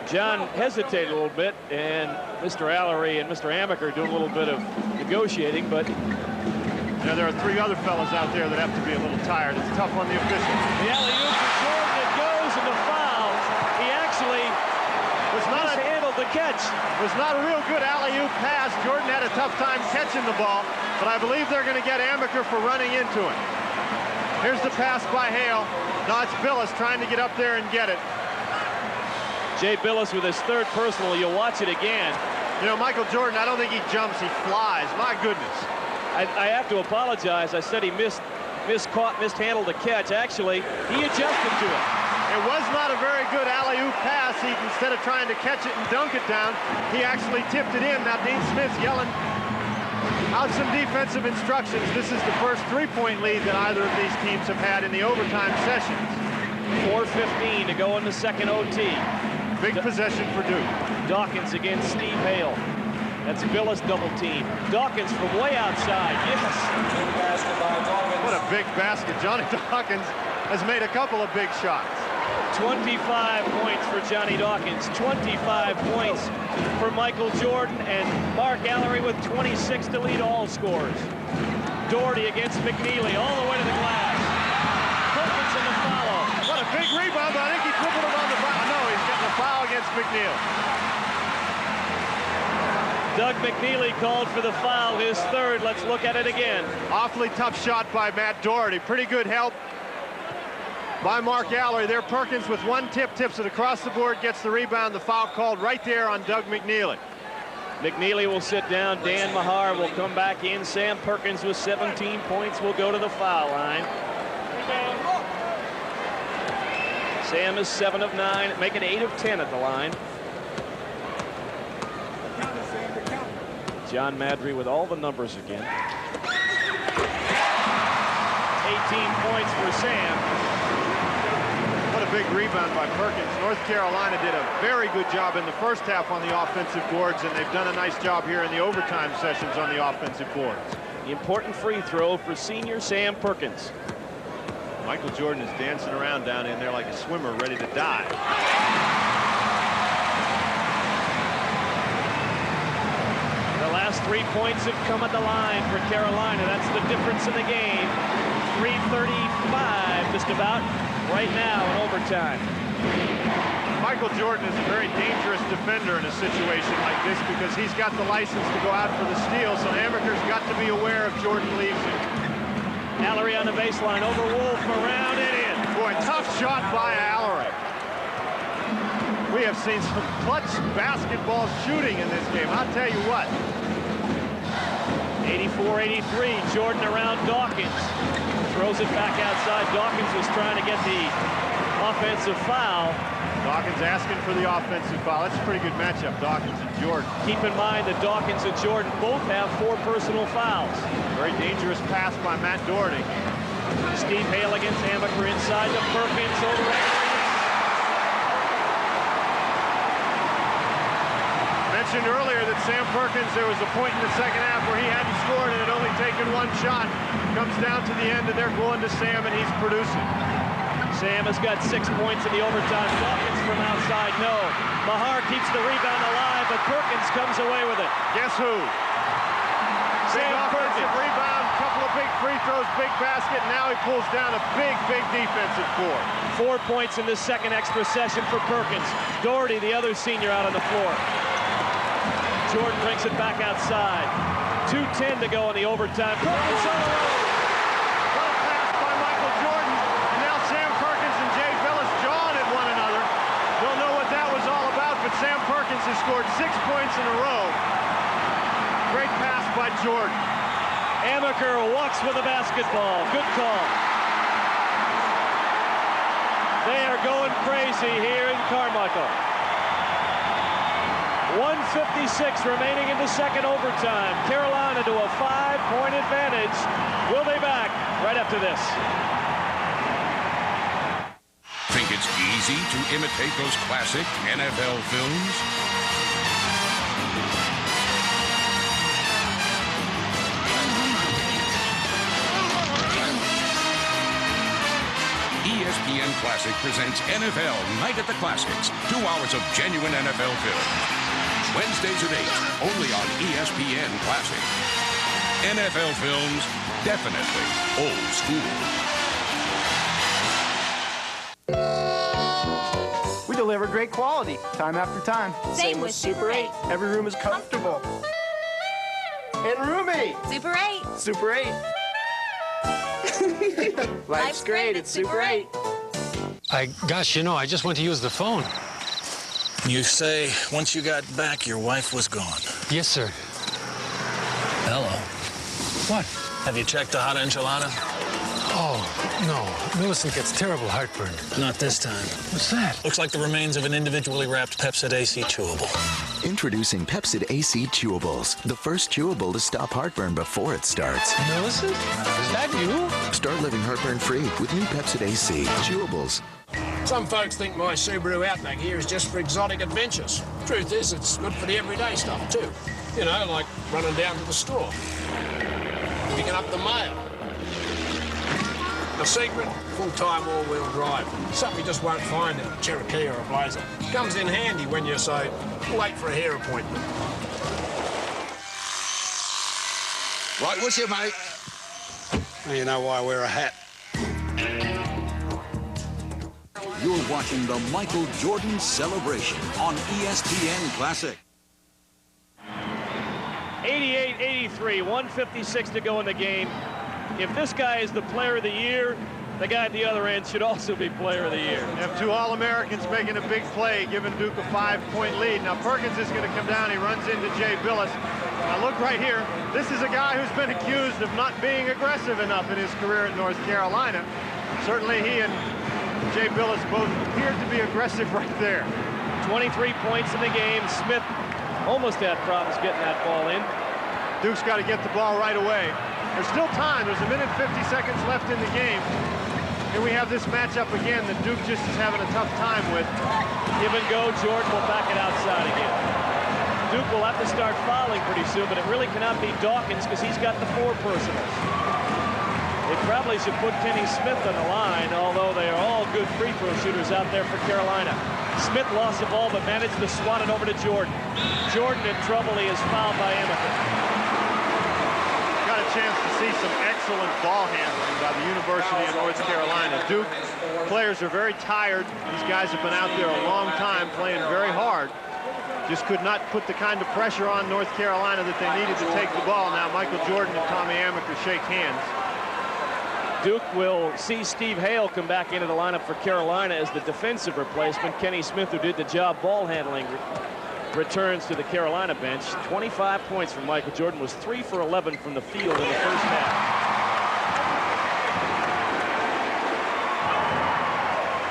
John hesitated a little bit, and Mr. Allery and Mr. Amaker doing a little bit of negotiating, but you know, there are 3 other fellas out there that have to be a little tired. It's tough on the officials. The alley-oop for Jordan, it goes into foul. He actually mishandled the catch. It was not a real good alley-oop pass. Jordan had a tough time catching the ball, but I believe they're going to get Amaker for running into him. Here's the pass by Hale. Now it's Billis trying to get up there and get it. Jay Billis with his 3rd personal. You'll watch it again. You know, Michael Jordan, I don't think he jumps, he flies. My goodness. I have to apologize. I said he mishandled the catch. Actually, he adjusted to it. It was not a very good alley-oop pass. He, instead of trying to catch it and dunk it down, he actually tipped it in. Now Dean Smith's yelling out some defensive instructions. This is the first 3-point lead that either of these teams have had in the overtime sessions. 4:15 to go in the second OT. Big possession for Duke. Dawkins against Steve Hale. That's Billis double team. Dawkins from way outside. Yes. What a big basket. Johnny Dawkins has made a couple of big shots. 25 points for Johnny Dawkins. 25 points for Michael Jordan, and Mark Allery with 26 to lead all scorers. Doherty against McNeely all the way to the glass. Perkins in the follow. What a big rebound. I think he dribbled it on the foul. No, he's getting a foul against McNeil. Doug McNeely called for the foul, his 3rd. Let's look at it again. Awfully tough shot by Matt Doherty. Pretty good help by Mark Allery. There, Perkins with 1 tip, tips it across the board, gets the rebound. The foul called right there on Doug McNeely. McNeely will sit down. Dan Mahar will come back in. Sam Perkins with 17 points will go to the foul line. Sam is 7 of 9, making 8 of 10 at the line. John Madry with all the numbers again. 18 points for Sam. What a big rebound by Perkins. North Carolina did a very good job in the first half on the offensive boards, and they've done a nice job here in the overtime sessions on the offensive boards. The important free throw for senior Sam Perkins. Michael Jordan is dancing around down in there like a swimmer ready to dive. The last 3 points have come at the line for Carolina. That's the difference in the game. 3:35 just about right now in overtime. Michael Jordan is a very dangerous defender in a situation like this because he's got the license to go out for the steal, so Amaker's got to be aware if Jordan leaves him. Allery on the baseline, over Wolf, around and in. Boy, tough shot by Allery. We have seen some clutch basketball shooting in this game, I'll tell you what. 84-83, Jordan around Dawkins. Throws it back outside. Dawkins was trying to get the offensive foul. Dawkins asking for the offensive foul. That's a pretty good matchup, Dawkins and Jordan. Keep in mind that Dawkins and Jordan both have 4 personal fouls. Very dangerous pass by Matt Doherty. Steve Hale against Amaker inside to Perkins over Allery. Mentioned earlier that Sam Perkins, there was a point in the second half where he hadn't scored and had only taken 1 shot. Comes down to the end and they're going to Sam and he's producing. Sam has got 6 points in the overtime. Dawkins from outside, no. Mahar keeps the rebound alive, but Perkins comes away with it. Guess who? Sam Perkins. Rebound, couple of big free throws, big basket. Now he pulls down a big defensive board. 4 points in the second extra session for Perkins. Doherty, the other senior, out on the floor. Jordan brings it back outside. 2:10 to go in the overtime. Perkins on the road. What a pass by Michael Jordan. And now Sam Perkins and Jay Billis jawing at one another. Don't know what that was all about, but Sam Perkins has scored 6 points in a row. Great pass by Jordan. Amaker walks with the basketball. Good call. They are going crazy here in Carmichael. 1:56 remaining in the second overtime. Carolina to a 5-point advantage. We'll be back right after this. Think it's easy to imitate those classic NFL films? ESPN Classic presents NFL Night at the Classics. 2 hours of genuine NFL film. Wednesdays at 8, only on ESPN Classic. NFL films, definitely old school. We deliver great quality, time after time. Same with Super 8. Every room is comfortable. And roomy. Super 8. Super 8. Life's great at Super 8. Gosh, you know, I just went to use the phone. You say once you got back, your wife was gone. Yes, sir. Hello. What? Have you checked the hot enchilada? Oh, no. Millicent gets terrible heartburn. Not this time. What's that? Looks like the remains of an individually wrapped Pepsid AC chewable. Introducing Pepsid AC Chewables, the first chewable to stop heartburn before it starts. Millicent? Is that you? Start living heartburn-free with new Pepsid AC Chewables. Some folks think my Subaru Outback here is just for exotic adventures. Truth is, it's good for the everyday stuff, too. You know, like running down to the store, picking up the mail. The secret, full-time all-wheel drive. Something you just won't find in a Cherokee or a Blazer. Comes in handy when you, say, late for a hair appointment. Right with you, mate. Now you know why I wear a hat. You're watching the Michael Jordan celebration on ESPN Classic. 88-83, 1:56 to go in the game. If this guy is the player of the year, the guy at the other end should also be player of the year. You have 2 All-Americans making a big play, giving Duke a 5-point lead. Now Perkins is going to come down. He runs into Jay Billis. Now look right here. This is a guy who's been accused of not being aggressive enough in his career at North Carolina. Certainly he and Jay Billis both appeared to be aggressive right there. 23 points in the game. Smith almost had problems getting that ball in. Duke's got to get the ball right away. There's still time. There's 1 minute 50 seconds left in the game. Here we have this matchup again that Duke just is having a tough time with. Give and go. Jordan will back it outside again. Duke will have to start fouling pretty soon, but it really cannot be Dawkins because he's got the 4 personals. They probably should put Kenny Smith on the line, although they are all good free throw shooters out there for Carolina. Smith lost the ball, but managed to swat it over to Jordan. Jordan in trouble. He is fouled by Emmett. Got a chance to see some excellent ball handling by the University of North Carolina. Duke players are very tired. These guys have been out there a long time playing very hard. Just could not put the kind of pressure on North Carolina that they needed to take the ball. Now Michael Jordan and Tommy Amaker shake hands. Duke will see Steve Hale come back into the lineup for Carolina as the defensive replacement. Kenny Smith, who did the job ball handling, returns to the Carolina bench. 25 points from Michael Jordan, was 3 for 11 from the field in the first half.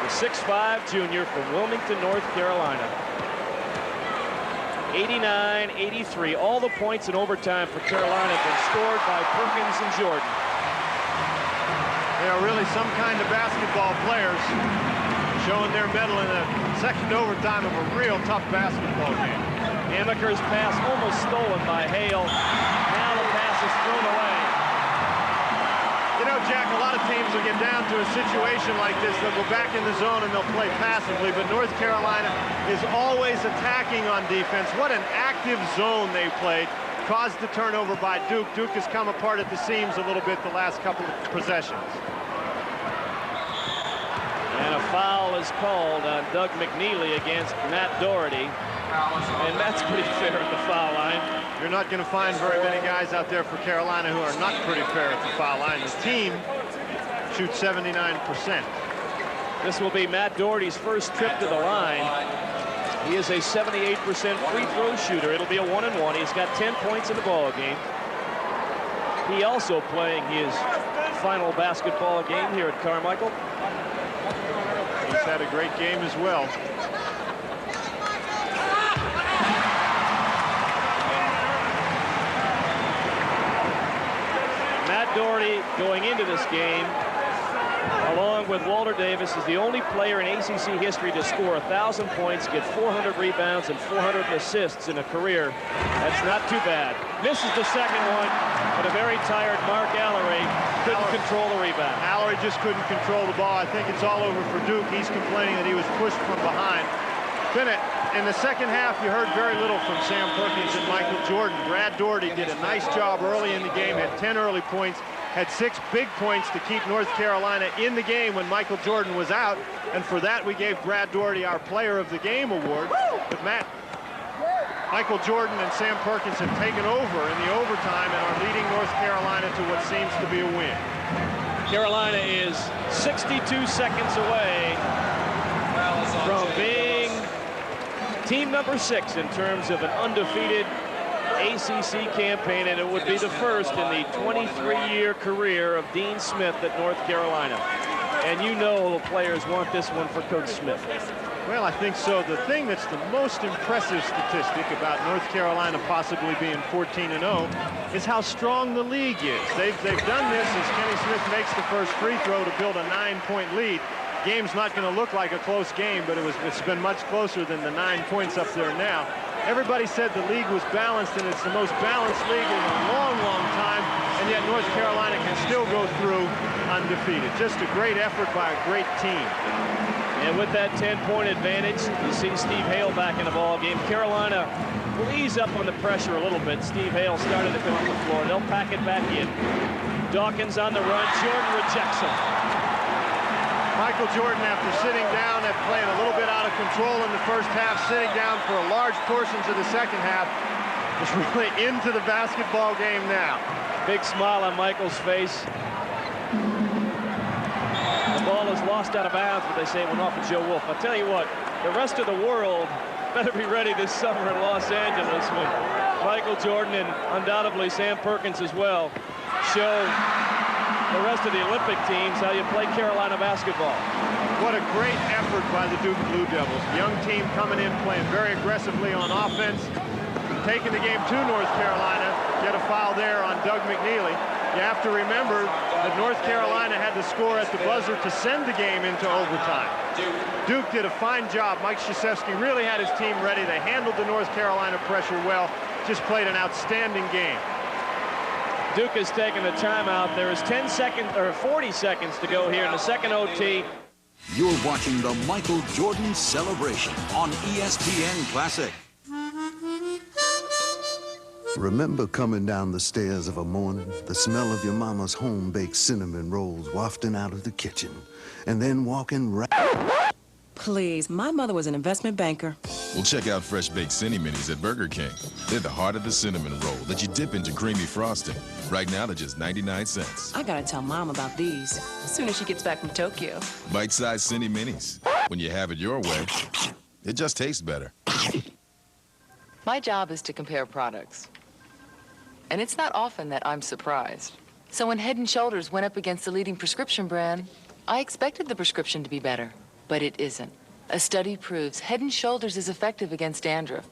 The 6'5" junior from Wilmington, North Carolina. 89-83. All the points in overtime for Carolina have been scored by Perkins and Jordan. They are really some kind of basketball players, showing their mettle in the second overtime of a real tough basketball game. Amaker's pass almost stolen by Hale. Now the pass is thrown away. You know, Jack, a lot of teams will get down to a situation like this. They'll go back in the zone and they'll play passively, but North Carolina is always attacking on defense. What an active zone they played. Caused the turnover by Duke. Duke has come apart at the seams a little bit the last couple of possessions. And a foul is called on Doug McNeely against Matt Doherty. And Matt's pretty fair at the foul line. You're not going to find very many guys out there for Carolina who are not pretty fair at the foul line. The team shoots 79%. This will be Matt Doherty's first trip to the line. He is a 78% free throw shooter. It'll be a 1-and-1. He's got 10 points in the ball game. He also playing his final basketball game here at Carmichael. He's had a great game as well. Matt Doherty going into this game, along with Walter Davis, is the only player in ACC history to score 1,000 points, get 400 rebounds, and 400 assists in a career. That's not too bad. Misses the second one, but a very tired Mark Allery couldn't control the rebound. Allery just couldn't control the ball. I think it's all over for Duke. He's complaining that he was pushed from behind. Bennett, in the second half, you heard very little from Sam Perkins and Michael Jordan. Brad Doherty did a nice job early in the game, had 10 early points, had 6 big points to keep North Carolina in the game when Michael Jordan was out. And for that, we gave Brad Doherty our Player of the Game award. But Michael Jordan and Sam Perkins have taken over in the overtime and are leading North Carolina to what seems to be a win. Carolina is 62 seconds away from being team number 6 in terms of an undefeated ACC campaign, and it would be the first in the 23-year career of Dean Smith at North Carolina. And you know the players want this one for Coach Smith. Well, I think so. The thing that's the most impressive statistic about North Carolina possibly being 14-0 is how strong the league is. They've done this as Kenny Smith makes the first free throw to build a 9-point lead. Game's not going to look like a close game, but it's been much closer than the 9 points up there now. Everybody said the league was balanced, and it's the most balanced league in a long, long time, and yet North Carolina can still go through undefeated. Just a great effort by a great team. And with that 10-point advantage, you see Steve Hale back in the ball game. Carolina will ease up on the pressure a little bit. Steve Hale started to come up the floor. They'll pack it back in. Dawkins on the run. Jordan rejects him. Michael Jordan, after sitting down and playing a little bit out of control in the first half, sitting down for large portions of the second half, is really into the basketball game now. Big smile on Michael's face. The ball is lost out of bounds, but they say it went off of Joe Wolf. I'll tell you what, the rest of the world better be ready this summer in Los Angeles when Michael Jordan and undoubtedly Sam Perkins as well show the rest of the Olympic teams how you play Carolina basketball. What a great effort by the Duke Blue Devils. Young team coming in, playing very aggressively on offense, taking the game to North Carolina. Get a foul there on Doug McNeely. You have to remember that North Carolina had to score at the buzzer to send the game into overtime. Duke did a fine job. Mike Krzyzewski really had his team ready. They handled the North Carolina pressure well. Just played an outstanding game. Duke has taken the timeout. There is 40 seconds to go here in the second OT. You're watching the Michael Jordan celebration on ESPN Classic. Remember coming down the stairs of a morning, the smell of your mama's home-baked cinnamon rolls wafting out of the kitchen, and then walking right... Please, my mother was an investment banker. Well, check out Fresh Baked Cinny Minis at Burger King. They're the heart of the cinnamon roll that you dip into creamy frosting. Right now, they're just 99 cents. I gotta tell Mom about these as soon as she gets back from Tokyo. Bite-sized Cinny Minis. When you have it your way, it just tastes better. My job is to compare products. And it's not often that I'm surprised. So when Head & Shoulders went up against the leading prescription brand, I expected the prescription to be better, but it isn't. A study proves Head & Shoulders is effective against dandruff.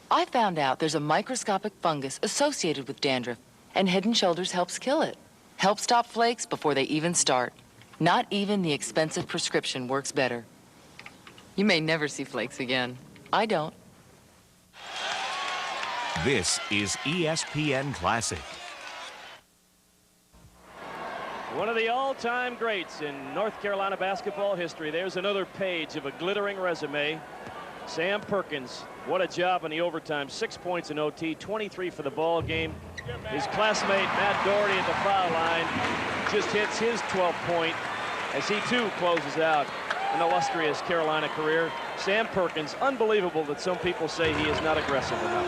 I found out there's a microscopic fungus associated with dandruff, and Head & Shoulders helps kill it. Helps stop flakes before they even start. Not even the expensive prescription works better. You may never see flakes again. I don't. This is ESPN Classic. One of the all-time greats in North Carolina basketball history. There's another page of a glittering resume. Sam Perkins, what a job in the overtime. 6 points in OT, 23 for the ball game. His classmate Matt Doherty at the foul line just hits his 12th point as he too closes out an illustrious Carolina career. Sam Perkins, unbelievable that some people say he is not aggressive enough.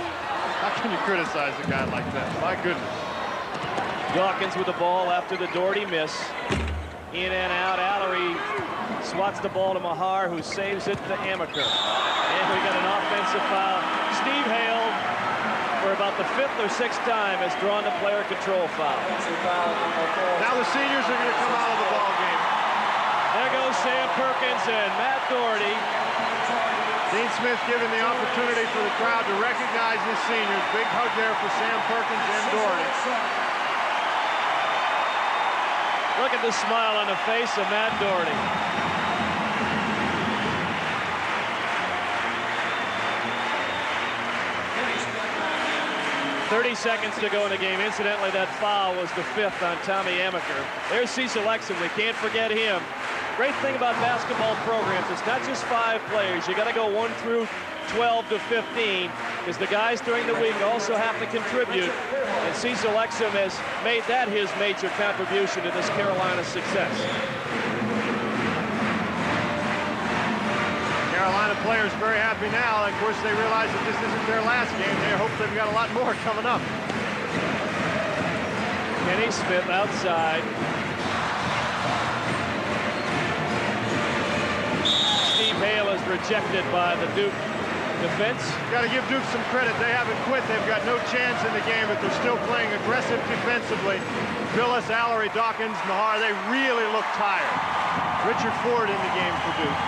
How can you criticize a guy like that? My goodness. Dawkins with the ball after the Doherty miss. In and out. Allery swats the ball to Mahar, who saves it to Amaker. And we got an offensive foul. Steve Hale, for about the 5th or 6th time, has drawn the player control foul. Now the seniors are going to come out of the ball game. There goes Sam Perkins and Matt Doherty. Dean Smith giving the opportunity for the crowd to recognize his seniors. Big hug there for Sam Perkins and Doherty. Look at the smile on the face of Matt Doherty. .30 seconds to go in the game. Incidentally, that foul was the 5th on Tommy Amaker. There's Cecil Exum. We can't forget him. Great thing about basketball programs, it's not just 5 players. You got to go 1 through 12 to 15, because the guys during the week also have to contribute. And Cecil Exum has made that his major contribution to this Carolina success. Carolina players very happy now. Of course, they realize that this isn't their last game. They hope they've got a lot more coming up. Kenny Smith outside. Steve Hale is rejected by the Duke defense. Got to give Duke some credit. They haven't quit. They've got no chance in the game, but they're still playing aggressive defensively. Billis, Allery, Dawkins, Mahar, they really look tired. Richard Ford in the game for Duke.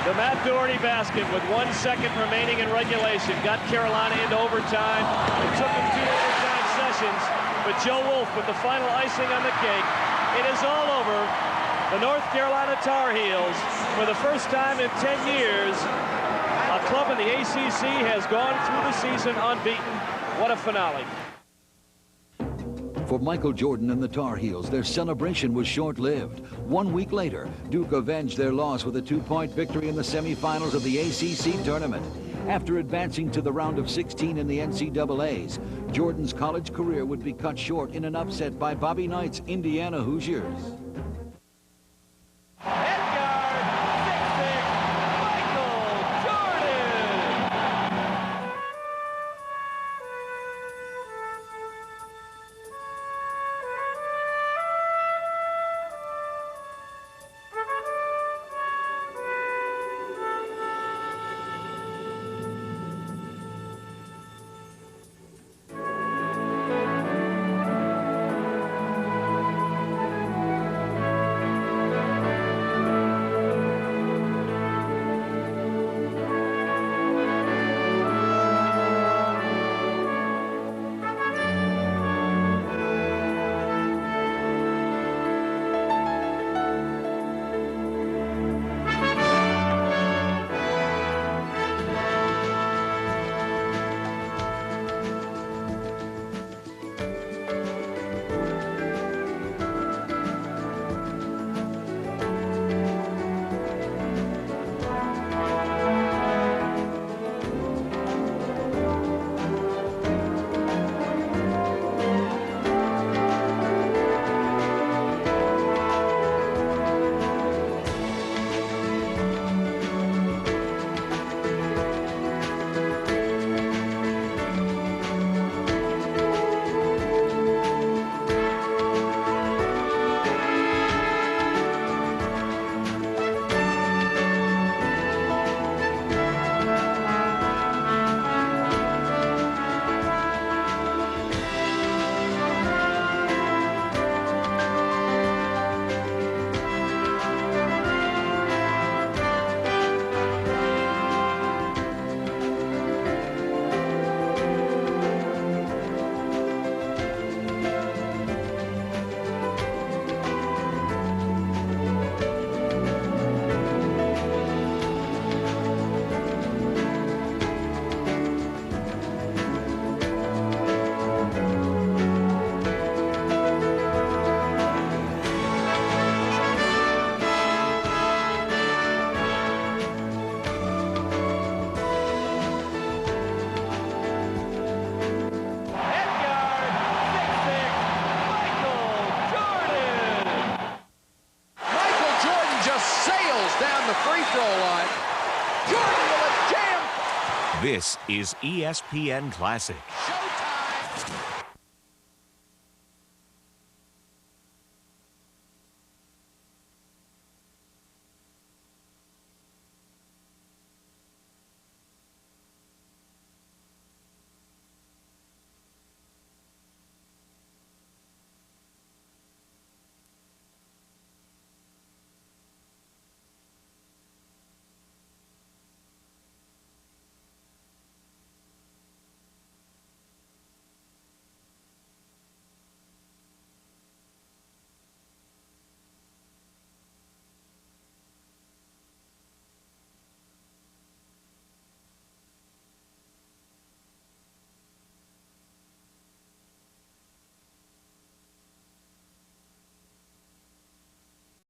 The Matt Doherty basket with 1 second remaining in regulation got Carolina into overtime. It took them 2 overtime sessions, but Joe Wolf with the final icing on the cake. It is all over. The North Carolina Tar Heels, for the first time in 10 years, a club in the ACC has gone through the season unbeaten. What a finale. For Michael Jordan and the Tar Heels, their celebration was short-lived. 1 week later, Duke avenged their loss with a 2-point victory in the semifinals of the ACC tournament. After advancing to the round of 16 in the NCAAs, Jordan's college career would be cut short in an upset by Bobby Knight's Indiana Hoosiers. the free throw line. Jordan will jam. This is ESPN Classic. Showtime.